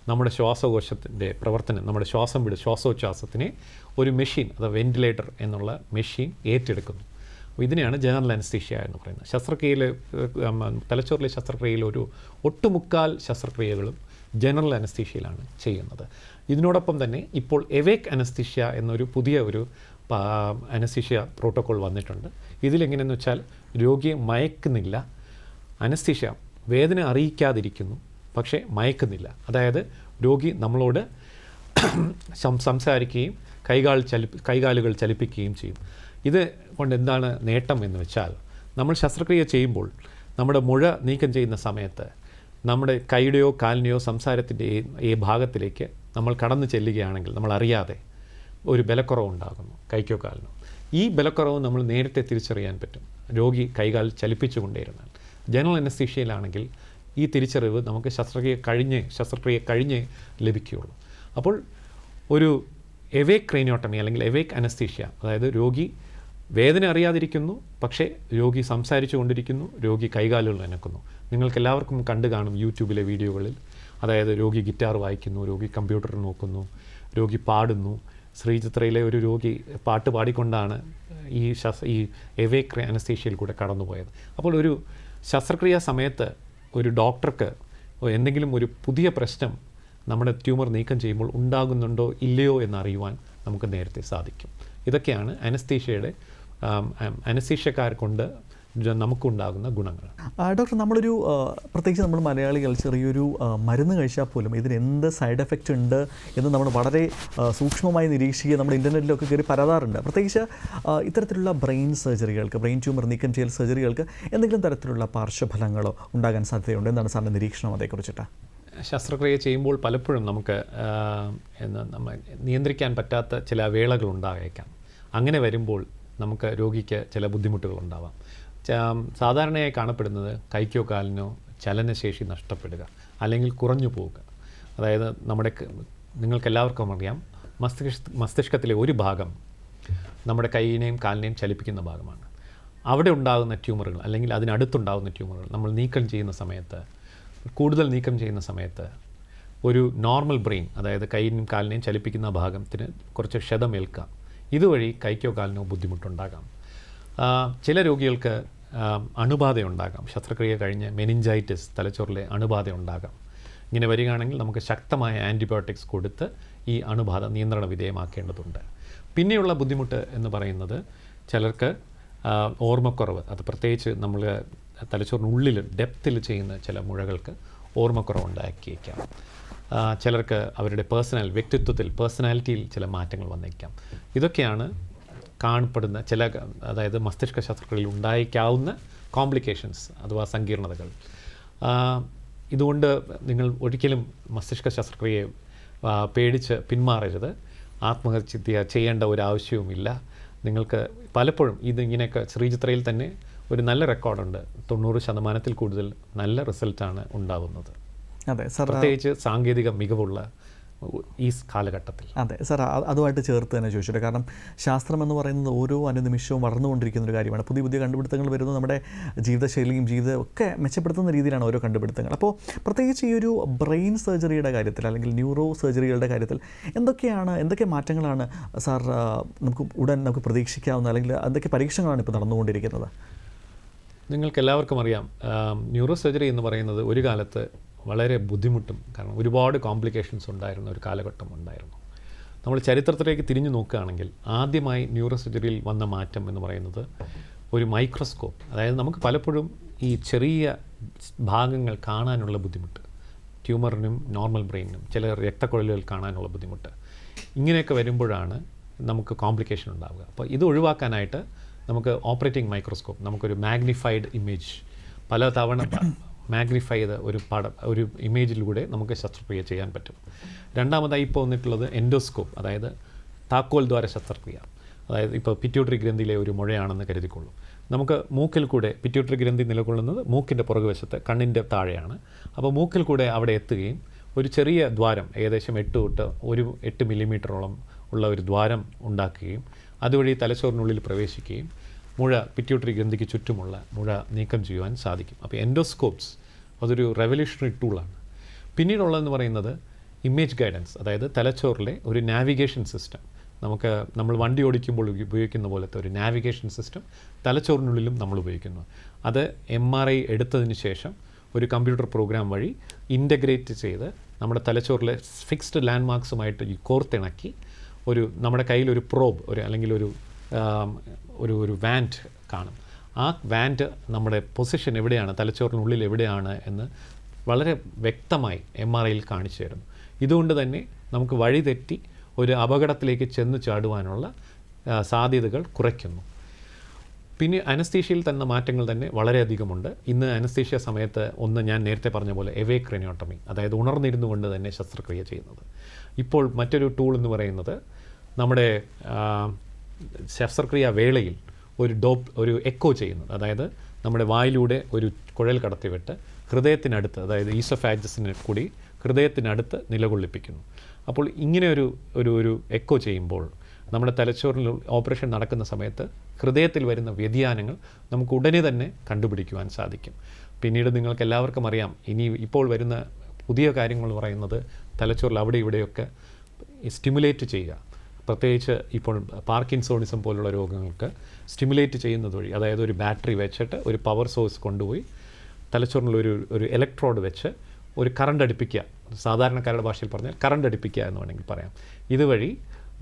നമ്മുടെ ശ്വാസകോശത്തിൻ്റെ പ്രവർത്തനം, നമ്മുടെ ശ്വാസോച്ഛ്വാസത്തിനെ ഒരു മെഷീൻ, അത് വെന്റിലേറ്റർ എന്നുള്ള മെഷീൻ ഏറ്റെടുക്കുന്നു. ഇതിനെയാണ് ജനറൽ അനസ്തീഷ്യ എന്ന് പറയുന്നത്. തലച്ചോറിലെ ശസ്ത്രക്രിയയിൽ ഒരു ഒട്ടുമുക്കാൽ ശസ്ത്രക്രിയകളും ജനറൽ അനസ്തീഷ്യയിലാണ് ചെയ്യുന്നത്. ഇതിനോടൊപ്പം തന്നെ ഇപ്പോൾ എവേക്ക് അനസ്തീഷ്യ എന്നൊരു പുതിയ ഒരു അനസ്തീഷ്യ പ്രോട്ടോക്കോൾ വന്നിട്ടുണ്ട്. ഇതിലെങ്ങനെയെന്ന് വെച്ചാൽ രോഗിയെ മയക്കുന്നില്ല, അനസ്തീഷ്യ വേദന അറിയിക്കാതിരിക്കുന്നു, പക്ഷേ മയക്കുന്നില്ല. അതായത് രോഗി നമ്മളോട് സംസാരിക്കുകയും കൈകാലുകൾ ചലിപ്പിക്കുകയും ചെയ്യും. ഇത് കൊണ്ട് എന്താണ് നേട്ടം എന്ന് വെച്ചാൽ, നമ്മൾ ശസ്ത്രക്രിയ ചെയ്യുമ്പോൾ നമ്മുടെ മുഴ നീക്കം ചെയ്യുന്ന സമയത്ത് നമ്മുടെ കൈയുടെയോ കാലിനെയോ സംസാരത്തിൻ്റെ ഈ ഭാഗത്തിലേക്ക് നമ്മൾ കടന്നു ചെല്ലുകയാണെങ്കിൽ നമ്മൾ അറിയാതെ ഒരു ബലക്കുറവുണ്ടാകുന്നു കൈക്കോ കാലിനോ. ഈ ബലക്കുറവ് നമ്മൾ നേരത്തെ തിരിച്ചറിയാൻ പറ്റും രോഗി കൈകാൽ ചലിപ്പിച്ചുകൊണ്ടേയിരുന്നാൽ. ജനറൽ അനസ്തീഷ്യയിലാണെങ്കിൽ ഈ തിരിച്ചറിവ് നമുക്ക് ശസ്ത്രക്രിയ കഴിഞ്ഞ് ലഭിക്കുകയുള്ളൂ. അപ്പോൾ ഒരു എവേക്ക് ക്രേനിയോട്ടമി അല്ലെങ്കിൽ എവേക്ക് അനസ്തീഷ്യ, അതായത് രോഗി വേദന അറിയാതിരിക്കുന്നു, പക്ഷേ രോഗി സംസാരിച്ചു കൊണ്ടിരിക്കുന്നു, രോഗി കൈകാലുകൾ അനക്കുന്നു. നിങ്ങൾക്കെല്ലാവർക്കും കണ്ടു കാണും യൂട്യൂബിലെ വീഡിയോകളിൽ. അതായത് രോഗി ഗിറ്റാർ വായിക്കുന്നു, രോഗി കമ്പ്യൂട്ടർ നോക്കുന്നു, രോഗി പാടുന്നു. ശ്രീചിത്രയിലെ ഒരു രോഗി പാട്ട് പാടിക്കൊണ്ടാണ് ഈ എവേക്ക് അനസ്തീഷ്യയിൽ കൂടെ കടന്നുപോയത്. അപ്പോൾ ഒരു ശസ്ത്രക്രിയ സമയത്ത് ഒരു ഡോക്ടർക്ക് എന്തെങ്കിലും ഒരു പുതിയ പ്രശ്നം നമ്മുടെ ട്യൂമർ നീക്കം ചെയ്യുമ്പോൾ ഉണ്ടാകുന്നുണ്ടോ ഇല്ലയോ എന്നറിയുവാൻ നമുക്ക് നേരത്തെ സാധിക്കും. ഇതൊക്കെയാണ് അനസ്തീഷ്യക്കാർ കൊണ്ട് നമുക്കുണ്ടാകുന്ന ഗുണങ്ങൾ. ഡോക്ടർ, നമ്മളൊരു പ്രത്യേകിച്ച് നമ്മൾ മലയാളികൾ ചെറിയൊരു മരുന്ന് കഴിച്ചാൽ പോലും ഇതിന് എന്ത് സൈഡ് എഫക്റ്റ് ഉണ്ട് എന്ന് നമ്മൾ വളരെ സൂക്ഷ്മമായി നിരീക്ഷിക്കുക നമ്മുടെ ഇൻ്റർനെറ്റിലൊക്കെ കയറി പരാതാറുണ്ട്. പ്രത്യേകിച്ച് ഇത്തരത്തിലുള്ള ബ്രെയിൻ സർജറികൾക്ക്, ബ്രെയിൻ ട്യൂമർ നീക്കം ചെയ്യൽ സർജറികൾക്ക് എന്തെങ്കിലും തരത്തിലുള്ള പാർശ്വഫലങ്ങളോ ഉണ്ടാകാൻ സാധ്യതയുണ്ട്? എന്താണ് സാറിൻ്റെ നിരീക്ഷണം അതേക്കുറിച്ചിട്ട്? ശസ്ത്രക്രിയ ചെയ്യുമ്പോൾ പലപ്പോഴും നമുക്ക് നിയന്ത്രിക്കാൻ പറ്റാത്ത ചില വേളകൾ ഉണ്ടായേക്കാം. അങ്ങനെ വരുമ്പോൾ നമുക്ക് രോഗിക്ക് ചില ബുദ്ധിമുട്ടുകൾ ഉണ്ടാവാം. സാധാരണയായി കാണപ്പെടുന്നത് കൈക്കോ കാലിനോ ചലനശേഷി നഷ്ടപ്പെടുക അല്ലെങ്കിൽ കുറഞ്ഞു പോവുക. അതായത് നിങ്ങൾക്കെല്ലാവർക്കും അറിയാം, മസ്തിഷ്കത്തിലെ ഒരു ഭാഗം നമ്മുടെ കൈയിനെയും കാലിനെയും ചലിപ്പിക്കുന്ന ഭാഗമാണ്. അവിടെ ഉണ്ടാകുന്ന ട്യൂമറുകൾ അല്ലെങ്കിൽ അതിനടുത്തുണ്ടാകുന്ന ട്യൂമറുകൾ നമ്മൾ കൂടുതൽ നീക്കം ചെയ്യുന്ന സമയത്ത് ഒരു നോർമൽ ബ്രെയിൻ, അതായത് കൈയിനെയും കാലിനെയും ചലിപ്പിക്കുന്ന ഭാഗത്തിന് കുറച്ച് ക്ഷതമേൽക്കാം. ഇതുവഴി കൈക്കോ കാലിനോ ബുദ്ധിമുട്ടുണ്ടാകാം. ചില രോഗികൾക്ക് അണുബാധയുണ്ടാകാം. ശസ്ത്രക്രിയ കഴിഞ്ഞ് മെനിഞ്ചൈറ്റിസ്, തലച്ചോറിലെ അണുബാധ ഉണ്ടാകാം. ഇങ്ങനെ വരികയാണെങ്കിൽ നമുക്ക് ശക്തമായ ആൻറ്റിബയോട്ടിക്സ് കൊടുത്ത് ഈ അണുബാധ നിയന്ത്രണ വിധേയമാക്കേണ്ടതുണ്ട്. പിന്നെയുള്ള ബുദ്ധിമുട്ട് എന്ന് പറയുന്നത് ചിലർക്ക് ഓർമ്മക്കുറവ്, അത് പ്രത്യേകിച്ച് നമ്മൾ തലച്ചോറിനുള്ളിൽ ഡെപ്തിൽ ചെയ്യുന്ന ചില മുഴകൾക്ക് ഓർമ്മക്കുറവ് ഉണ്ടാക്കിയേക്കാം. ചിലർക്ക് അവരുടെ പേഴ്സണാലിറ്റിയിൽ ചില മാറ്റങ്ങൾ വന്നേക്കാം. ഇതൊക്കെയാണ് കാണപ്പെടുന്ന അതായത് മസ്തിഷ്ക ശസ്ത്രക്രിയയിൽ ഉണ്ടായേക്കാവുന്ന കോംപ്ലിക്കേഷൻസ് അഥവാ സങ്കീർണതകൾ. ഇതുകൊണ്ട് നിങ്ങൾ ഒരിക്കലും മസ്തിഷ്ക ശസ്ത്രക്രിയയെ പേടിച്ച് പിന്മാറരുത്. ആത്മഹത്യ ചെയ്യേണ്ട ഒരു ആവശ്യവുമില്ല. നിങ്ങൾക്ക് പലപ്പോഴും ഇതിങ്ങനെയൊക്കെ ശ്രീചിത്രയിൽ തന്നെ ഒരു നല്ല റെക്കോർഡുണ്ട്. 90% കൂടുതൽ നല്ല റിസൾട്ടാണ് ഉണ്ടാവുന്നത്. അതെ സർ, പ്രത്യേകിച്ച് സാങ്കേതിക മികവുള്ള ഈ കാലഘട്ടത്തിൽ. അതെ സാർ, അതുമായിട്ട് ചേർത്ത് തന്നെ ചോദിച്ചിട്ട്, കാരണം ശാസ്ത്രം എന്ന് പറയുന്നത് ഓരോ അനുനിമിഷവും വളർന്നുകൊണ്ടിരിക്കുന്ന ഒരു കാര്യമാണ്. പുതിയ പുതിയ കണ്ടുപിടുത്തങ്ങൾ വരുന്നത് നമ്മുടെ ജീവിതശൈലിയും ജീവിതം ഒക്കെ മെച്ചപ്പെടുത്തുന്ന രീതിയിലാണ് ഓരോ കണ്ടുപിടുത്തങ്ങൾ. അപ്പോൾ പ്രത്യേകിച്ച് ഈ ഒരു ബ്രെയിൻ സർജറിയുടെ കാര്യത്തിൽ അല്ലെങ്കിൽ ന്യൂറോ സർജറികളുടെ കാര്യത്തിൽ എന്തൊക്കെ മാറ്റങ്ങളാണ് സാർ നമുക്ക് പ്രതീക്ഷിക്കാവുന്ന, അല്ലെങ്കിൽ എന്തൊക്കെ പരീക്ഷണങ്ങളാണ് ഇപ്പോൾ നടന്നുകൊണ്ടിരിക്കുന്നത്? നിങ്ങൾക്ക് എല്ലാവർക്കും അറിയാം, ന്യൂറോ സർജറി എന്ന് പറയുന്നത് ഒരു കാലത്ത് വളരെ ബുദ്ധിമുട്ടും, കാരണം ഒരുപാട് കോംപ്ലിക്കേഷൻസ് ഉണ്ടായിരുന്ന ഒരു കാലഘട്ടം ഉണ്ടായിരുന്നു. നമ്മൾ ചരിത്രത്തിലേക്ക് തിരിഞ്ഞു നോക്കുകയാണെങ്കിൽ ആദ്യമായി ന്യൂറോ സർജറിയിൽ വന്ന മാറ്റം എന്ന് പറയുന്നത് ഒരു മൈക്രോസ്കോപ്പ്. അതായത് നമുക്ക് പലപ്പോഴും ഈ ചെറിയ ഭാഗങ്ങൾ കാണാനുള്ള ബുദ്ധിമുട്ട്, ട്യൂമറിനും നോർമൽ ബ്രെയിനിനും ചില രക്തക്കുഴലുകൾ കാണാനുള്ള ബുദ്ധിമുട്ട്, ഇങ്ങനെയൊക്കെ വരുമ്പോഴാണ് നമുക്ക് കോംപ്ലിക്കേഷൻ ഉണ്ടാവുക. അപ്പോൾ ഇത് ഒഴിവാക്കാനായിട്ട് നമുക്ക് ഓപ്പറേറ്റിംഗ് മൈക്രോസ്കോപ്പ്, നമുക്കൊരു മാഗ്നിഫൈഡ് ഇമേജ്, പല തവണ മാഗ്നിഫൈ ചെയ്ത ഒരു ഇമേജിലൂടെ നമുക്ക് ശസ്ത്രക്രിയ ചെയ്യാൻ പറ്റും. രണ്ടാമതായി ഇപ്പോൾ വന്നിട്ടുള്ളത് എൻഡോസ്കോപ്പ്, അതായത് താക്കോൽ ദ്വാര ശസ്ത്രക്രിയ. അതായത് ഇപ്പോൾ പിറ്റ്യൂട്ടറി ഗ്രന്ഥിയിലെ ഒരു മുഴയാണെന്ന് കരുതിക്കൊള്ളൂ. നമുക്ക് മൂക്കിൽ കൂടെ, പിറ്റ്യൂട്ടറി ഗ്രന്ഥി നിലകൊള്ളുന്നത് മൂക്കിൻ്റെ പുറകുവശത്ത് കണ്ണിൻ്റെ താഴെയാണ്. അപ്പോൾ മൂക്കിൽ കൂടെ അവിടെ എത്തുകയും ഒരു ചെറിയ ദ്വാരം, ഏകദേശം 8 മില്ലിമീറ്ററോളം ഉള്ള ഒരു ദ്വാരം ഉണ്ടാക്കുകയും അതുവഴി തലച്ചോറിനുള്ളിൽ പ്രവേശിക്കുകയും പിറ്റ്യൂട്ടറി ഗ്രന്ഥിക്ക് ചുറ്റുമുള്ള മുഴ നീക്കം ചെയ്യുവാൻ സാധിക്കും. അപ്പോൾ എൻഡോസ്കോപ്സ് അതൊരു റെവല്യൂഷണറി ടൂളാണ്. പിന്നീടുള്ളതെന്ന് പറയുന്നത് ഇമേജ് ഗൈഡൻസ്, അതായത് തലച്ചോറിലെ ഒരു നാവിഗേഷൻ സിസ്റ്റം. നമ്മൾ വണ്ടി ഓടിക്കുമ്പോൾ ഉപയോഗിക്കുന്ന പോലത്തെ ഒരു നാവിഗേഷൻ സിസ്റ്റം തലച്ചോറിനുള്ളിലും നമ്മൾ ഉപയോഗിക്കുന്നു. അത് MRI എടുത്തതിന് ശേഷം ഒരു കമ്പ്യൂട്ടർ പ്രോഗ്രാം വഴി ഇൻ്റഗ്രേറ്റ് ചെയ്ത് നമ്മുടെ തലച്ചോറിലെ ഫിക്സ്ഡ് ലാൻഡ് മാർക്സുമായിട്ട് കോർത്തിണക്കി നമ്മുടെ കയ്യിലൊരു പ്രോബ്, അല്ലെങ്കിൽ ഒരു വാൻഡ് കാണും. ആ വാൻഡ് നമ്മുടെ പൊസിഷൻ എവിടെയാണ്, തലച്ചോറിനുള്ളിൽ എവിടെയാണ് എന്ന് വളരെ വ്യക്തമായി MRIയിൽ കാണിച്ചു തരുന്നു. ഇതുകൊണ്ട് തന്നെ നമുക്ക് വഴിതെറ്റി ഒരു അപകടത്തിലേക്ക് ചെന്ന് ചാടുവാനുള്ള സാധ്യതകൾ കുറയ്ക്കുന്നു. പിന്നെ അനസ്തീഷ്യയിൽ തന്നെ മാറ്റങ്ങൾ തന്നെ വളരെയധികമുണ്ട്. ഇന്ന് അനസ്തീഷ്യ സമയത്ത് ഞാൻ നേരത്തെ പറഞ്ഞ പോലെ എവേക് ക്രനിയോട്ടമി, അതായത് ഉണർന്നിരുന്നു കൊണ്ട് തന്നെ ശസ്ത്രക്രിയ ചെയ്യുന്നത്. ഇപ്പോൾ മറ്റൊരു ടൂൾ എന്ന് പറയുന്നത് നമ്മുടെ ശസ്ത്രക്രിയ വേളയിൽ ഒരു എക്കോ ചെയ്യുന്നത്, അതായത് നമ്മുടെ വായിലൂടെ ഒരു കുഴൽ കടത്തിവിട്ട് ഹൃദയത്തിനടുത്ത്, അതായത് ഈസോഫാഗസിന് കൂടി ഹൃദയത്തിനടുത്ത് നിലകൊള്ളിപ്പിക്കുന്നു. അപ്പോൾ ഇങ്ങനെ ഒരു എക്കോ ചെയ്യുമ്പോൾ നമ്മുടെ തലച്ചോറിൽ ഓപ്പറേഷൻ നടക്കുന്ന സമയത്ത് ഹൃദയത്തിൽ വരുന്ന വ്യതിയാനങ്ങൾ നമുക്ക് ഉടനെ തന്നെ കണ്ടുപിടിക്കുവാൻ സാധിക്കും. പിന്നീട് നിങ്ങൾക്ക് എല്ലാവർക്കും അറിയാം, ഇപ്പോൾ വരുന്ന പുതിയ കാര്യങ്ങൾ പറയുന്നത് തലച്ചോറിൽ അവിടെ ഇവിടെയൊക്കെ സ്റ്റിമുലേറ്റ് ചെയ്യുക. പ്രത്യേകിച്ച് ഇപ്പോൾ പാർക്കിൻസോണിസം പോലുള്ള രോഗങ്ങൾക്ക് സ്റ്റിമുലേറ്റ് ചെയ്യുന്നത് വഴി, അതായത് ഒരു ബാറ്ററി വെച്ചിട്ട് ഒരു പവർ സോഴ്സ് കൊണ്ടുപോയി തലച്ചോറിനുള്ള ഒരു ഇലക്ട്രോഡ് വെച്ച് ഒരു കറണ്ട് അടുപ്പിക്കുക, സാധാരണക്കാരുടെ ഭാഷയിൽ പറഞ്ഞാൽ കറണ്ട് അടുപ്പിക്കുക എന്ന് വേണമെങ്കിൽ പറയാം. ഇതുവഴി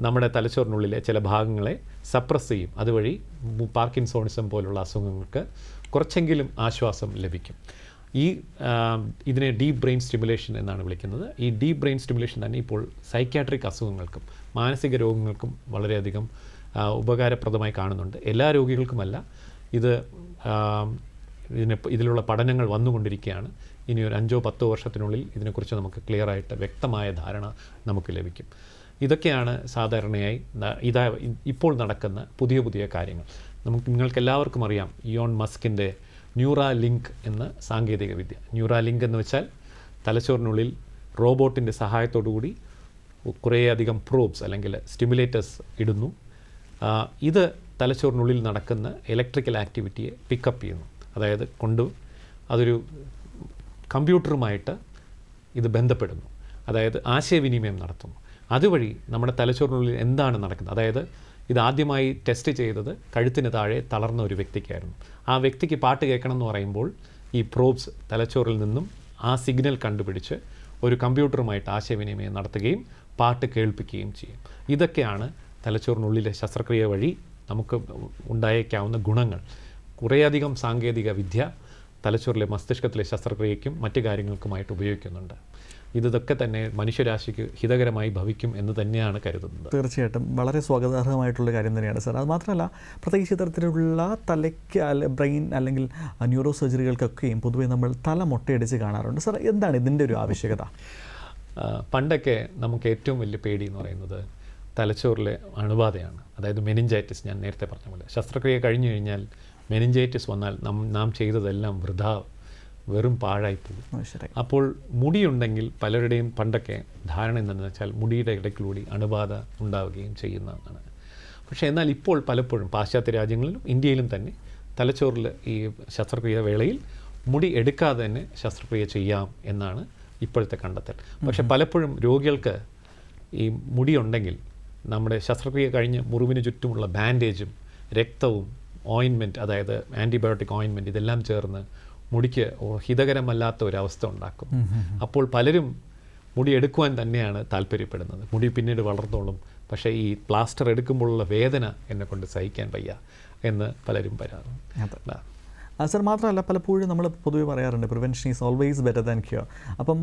നമ്മുടെ തലച്ചോറിനുള്ളിലെ ചില ഭാഗങ്ങളെ സപ്രസ് ചെയ്യും. അതുവഴി പാർക്കിൻസോണിസം പോലുള്ള അസുഖങ്ങൾക്ക് കുറച്ചെങ്കിലും ആശ്വാസം ലഭിക്കും. ഇതിനെ ഡീപ്പ് ബ്രെയിൻ സ്റ്റിമുലേഷൻ എന്നാണ് വിളിക്കുന്നത്. ഈ ഡീപ്പ് ബ്രെയിൻ സ്റ്റിമുലേഷൻ തന്നെ ഇപ്പോൾ സൈക്യാട്രിക് അസുഖങ്ങൾക്കും മാനസിക രോഗങ്ങൾക്കും വളരെയധികം ഉപകാരപ്രദമായി കാണുന്നുണ്ട്. എല്ലാ രോഗികൾക്കുമല്ല, ഇതിലുള്ള പഠനങ്ങൾ വന്നുകൊണ്ടിരിക്കുകയാണ്. ഇനി ഒരു 5-10 വർഷത്തിനുള്ളിൽ ഇതിനെക്കുറിച്ച് നമുക്ക് ക്ലിയറായിട്ട് വ്യക്തമായ ധാരണ നമുക്ക് ലഭിക്കും. ഇതൊക്കെയാണ് സാധാരണയായി ഇപ്പോൾ നടക്കുന്ന പുതിയ പുതിയ കാര്യങ്ങൾ. നിങ്ങൾക്കെല്ലാവർക്കും അറിയാം, ഇയോൺ മസ്കിൻ്റെ ന്യൂറാലിങ്ക് എന്ന സാങ്കേതിക വിദ്യ. ന്യൂറാലിങ്ക് എന്ന് വെച്ചാൽ തലച്ചോറിനുള്ളിൽ റോബോട്ടിൻ്റെ സഹായത്തോടുകൂടി കുറേയധികം പ്രോബ്സ് അല്ലെങ്കിൽ സ്റ്റിമുലേറ്റേഴ്സ് ഇടുന്നു. ഇത് തലച്ചോറിനുള്ളിൽ നടക്കുന്ന ഇലക്ട്രിക്കൽ ആക്ടിവിറ്റിയെ പിക്കപ്പ് ചെയ്യുന്നു. അതായത് അതൊരു കമ്പ്യൂട്ടറുമായിട്ട് ഇത് ബന്ധപ്പെടുന്നു, അതായത് ആശയവിനിമയം നടത്തുന്നു. അതുവഴി നമ്മുടെ തലച്ചോറിനുള്ളിൽ എന്താണ് നടക്കുന്നത്, അതായത് ഇത് ആദ്യമായി ടെസ്റ്റ് ചെയ്തത് കഴുത്തിന് താഴെ തളർന്ന ഒരു വ്യക്തിക്കായിരുന്നു. ആ വ്യക്തിക്ക് പാട്ട് കേൾക്കണം എന്ന് പറയുമ്പോൾ ഈ പ്രോബ്സ് തലച്ചോറിൽ നിന്നും ആ സിഗ്നൽ കണ്ടുപിടിച്ച് ഒരു കമ്പ്യൂട്ടറുമായിട്ട് ആശയവിനിമയം നടത്തുകയും പാട്ട് കേൾപ്പിക്കുകയും ചെയ്യും. ഇതൊക്കെയാണ് തലച്ചോറിനുള്ളിലെ ശസ്ത്രക്രിയ വഴി നമുക്ക് ഉണ്ടായേക്കാവുന്ന ഗുണങ്ങൾ. കുറേയധികം സാങ്കേതിക വിദ്യ തലച്ചോറിലെ മസ്തിഷ്കത്തിലെ ശസ്ത്രക്രിയയ്ക്കും മറ്റു കാര്യങ്ങൾക്കുമായിട്ട് ഉപയോഗിക്കുന്നുണ്ട്. ഇതൊക്കെ തന്നെ മനുഷ്യരാശിക്ക് ഹിതകരമായി ഭവിക്കും എന്ന് തന്നെയാണ് കരുതുന്നത്. തീർച്ചയായിട്ടും വളരെ സ്വാഗതാർഹമായിട്ടുള്ള കാര്യം തന്നെയാണ് സാർ. അത് മാത്രമല്ല, പ്രത്യേകിച്ച് ഇത്തരത്തിലുള്ള തലയ്ക്ക് ബ്രെയിൻ അല്ലെങ്കിൽ ന്യൂറോ സർജറികൾക്കൊക്കെയും പൊതുവേ നമ്മൾ തല മുട്ടയടിച്ച് കാണാറുണ്ട്. സാർ, എന്താണ് ഇതിൻ്റെ ഒരു ആവശ്യകത? പണ്ടൊക്കെ നമുക്ക് ഏറ്റവും വലിയ പേടി എന്ന് പറയുന്നത് തലച്ചോറിലെ അണുബാധയാണ്, അതായത് മെനിഞ്ചൈറ്റിസ്. ഞാൻ നേരത്തെ പറഞ്ഞ പോലെ ശസ്ത്രക്രിയ കഴിഞ്ഞു കഴിഞ്ഞാൽ മെനിഞ്ചൈറ്റിസ് വന്നാൽ നാം ചെയ്തതെല്ലാം വെറും പാഴായി പോകും. ശരി. അപ്പോൾ മുടിയുണ്ടെങ്കിൽ പലരുടെയും പണ്ടൊക്കെ ധാരണ എന്താണെന്ന് വെച്ചാൽ മുടിയുടെ ഇടയ്ക്കുകൂടി അണുബാധ ഉണ്ടാവുകയും ചെയ്യുന്നതാണ്. പക്ഷേ എന്നാൽ ഇപ്പോൾ പലപ്പോഴും പാശ്ചാത്യ രാജ്യങ്ങളിലും ഇന്ത്യയിലും തന്നെ തലച്ചോറിൽ ഈ ശസ്ത്രക്രിയ വേളയിൽ മുടി എടുക്കാതെ തന്നെ ശസ്ത്രക്രിയ ചെയ്യാം എന്നാണ് ഇപ്പോഴത്തെ കണ്ടെത്തൽ. പക്ഷേ പലപ്പോഴും രോഗികൾക്ക് ഈ മുടിയുണ്ടെങ്കിൽ നമ്മുടെ ശസ്ത്രക്രിയ കഴിഞ്ഞ് മുറിവിന് ചുറ്റുമുള്ള ബാൻഡേജും രക്തവും ഓയിൻമെൻറ്റ്, അതായത് ആൻറ്റിബയോട്ടിക് ഓയിൻമെൻറ്റ്, ഇതെല്ലാം ചേർന്ന് മുടിക്ക് ഹിതകരമല്ലാത്ത ഒരവസ്ഥ ഉണ്ടാക്കും. അപ്പോൾ പലരും മുടി എടുക്കുവാൻ തന്നെയാണ് താല്പര്യപ്പെടുന്നത്. മുടി പിന്നീട് വളർന്നോളും, പക്ഷേ ഈ പ്ലാസ്റ്റർ എടുക്കുമ്പോഴുള്ള വേദന എന്നെ കൊണ്ട് സഹിക്കാൻ വയ്യ എന്ന് പലരും പറയാറുണ്ട്. സർ, മാത്രമല്ല പലപ്പോഴും നമ്മൾ പൊതുവെ പറയാറുണ്ട് prevention is always better than cure. അപ്പം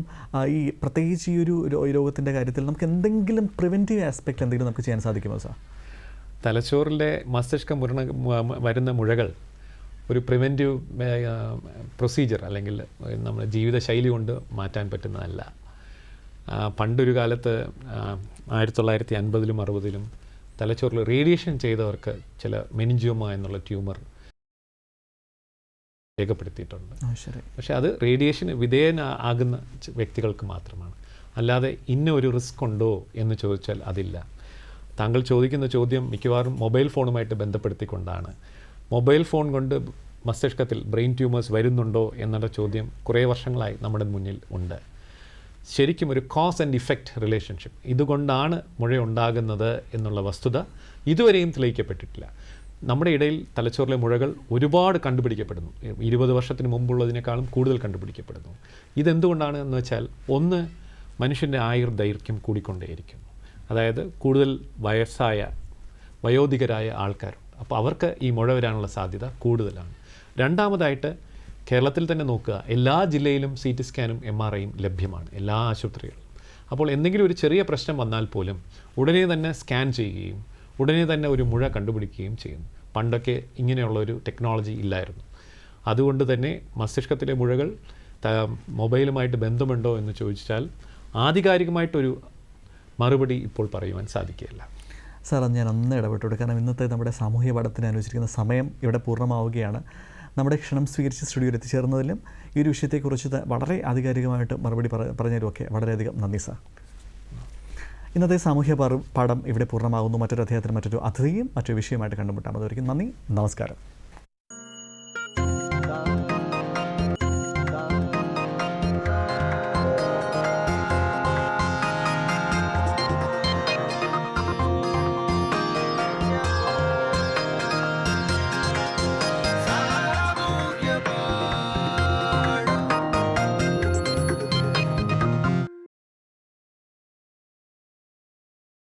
ഈ പ്രത്യേകിച്ച് ഈ ഒരു രോഗത്തിൻ്റെ കാര്യത്തിൽ നമുക്ക് എന്തെങ്കിലും പ്രിവെൻറ്റീവ് ആസ്പെക്റ്റ് എന്തെങ്കിലും നമുക്ക് ചെയ്യാൻ സാധിക്കുമോ സാർ? തലച്ചോറിലെ മസ്തിഷ്ക വരുന്ന മുഴകൾ ഒരു പ്രിവെൻറ്റീവ് പ്രൊസീജിയർ അല്ലെങ്കിൽ നമ്മുടെ ജീവിതശൈലി കൊണ്ട് മാറ്റാൻ പറ്റുന്നതല്ല. പണ്ടൊരു കാലത്ത് 1950-ലും 60-ലും തലച്ചോറിൽ റേഡിയേഷൻ ചെയ്തവർക്ക് ചില മെനിഞ്ചിയോമ എന്നുള്ള ട്യൂമർ രേഖപ്പെടുത്തിയിട്ടുണ്ട്. പക്ഷേ അത് റേഡിയേഷന് വിധേയനാകുന്ന വ്യക്തികൾക്ക് മാത്രമാണ്. അല്ലാതെ ഇന്ന ഒരു റിസ്ക് ഉണ്ടോ എന്ന് ചോദിച്ചാൽ അതില്ല. താങ്കൾ ചോദിക്കുന്ന ചോദ്യം മിക്കവാറും മൊബൈൽ ഫോണുമായിട്ട് ബന്ധപ്പെടുത്തിക്കൊണ്ടാണ്. മൊബൈൽ ഫോൺ കൊണ്ട് മസ്തിഷ്കത്തിൽ ബ്രെയിൻ ട്യൂമേഴ്സ് വരുന്നുണ്ടോ എന്നുള്ള ചോദ്യം കുറേ വർഷങ്ങളായി നമ്മുടെ മുന്നിൽ ഉണ്ട്. ശരിക്കും ഒരു കോസ് ആൻഡ് ഇഫക്റ്റ് റിലേഷൻഷിപ്പ്, ഇതുകൊണ്ടാണ് മുഴയുണ്ടാകുന്നത് എന്നുള്ള വസ്തുത ഇതുവരെയും തെളിയിക്കപ്പെട്ടിട്ടില്ല. നമ്മുടെ ഇടയിൽ തലച്ചോറിലെ മുഴകൾ ഒരുപാട് കണ്ടുപിടിക്കപ്പെടുന്നു. 20 വർഷത്തിന് മുമ്പുള്ളതിനേക്കാളും കൂടുതൽ കണ്ടുപിടിക്കപ്പെടുന്നു. ഇതെന്തുകൊണ്ടാണ് എന്ന് വെച്ചാൽ, ഒന്ന്, മനുഷ്യൻ്റെ ആയുർദൈർഘ്യം കൂടിക്കൊണ്ടേയിരിക്കുന്നു. അതായത് കൂടുതൽ വയോധികരായ ആൾക്കാരുണ്ട്. അപ്പോൾ അവർക്ക് ഈ മുഴ വരാനുള്ള സാധ്യത കൂടുതലാണ്. രണ്ടാമതായിട്ട്, കേരളത്തിൽ തന്നെ നോക്കുക, എല്ലാ ജില്ലയിലും CT സ്കാനും MRIയും ലഭ്യമാണ്, എല്ലാ ആശുപത്രികളിലും. അപ്പോൾ എന്തെങ്കിലും ഒരു ചെറിയ പ്രശ്നം വന്നാൽ പോലും ഉടനെ തന്നെ സ്കാൻ ചെയ്യുകയും ഉടനെ തന്നെ ഒരു മുഴ കണ്ടുപിടിക്കുകയും ചെയ്യുന്നു. പണ്ടൊക്കെ ഇങ്ങനെയുള്ളൊരു ടെക്നോളജി ഇല്ലായിരുന്നു. അതുകൊണ്ട് തന്നെ മസ്തിഷ്കത്തിലെ മുഴകൾ മൊബൈലുമായിട്ട് ബന്ധമുണ്ടോ എന്ന് ചോദിച്ചാൽ ആധികാരികമായിട്ടൊരു മറുപടി ഇപ്പോൾ പറയുവാൻ സാധിക്കില്ല. സാർ, ഞാൻ അന്ന് ഇടപെട്ടു, കാരണം ഇന്നത്തെ നമ്മുടെ സാമൂഹ്യ പഠനത്തിന് അനുവദിച്ചിരിക്കുന്ന സമയം ഇവിടെ പൂർണ്ണമാവുകയാണ്. നമ്മുടെ ക്ഷണം സ്വീകരിച്ച് സ്റ്റുഡിയോയിൽ എത്തിച്ചേർന്നതിലും ഈ ഒരു വിഷയത്തെക്കുറിച്ച് വളരെ ആധികാരികമായിട്ട് മറുപടി പറഞ്ഞതിലുമൊക്കെ വളരെയധികം നന്ദി സാർ. ഇന്നത്തെ സാമൂഹ്യ പാഠം ഇവിടെ പൂർണ്ണമാകുന്നു. മറ്റൊരു അധ്യായത്തിൽ മറ്റൊരു അതിഥിയും മറ്റൊരു വിഷയമായിട്ട് കണ്ടുമുട്ടാം. അതുവരെയും നന്ദി, നമസ്കാരം.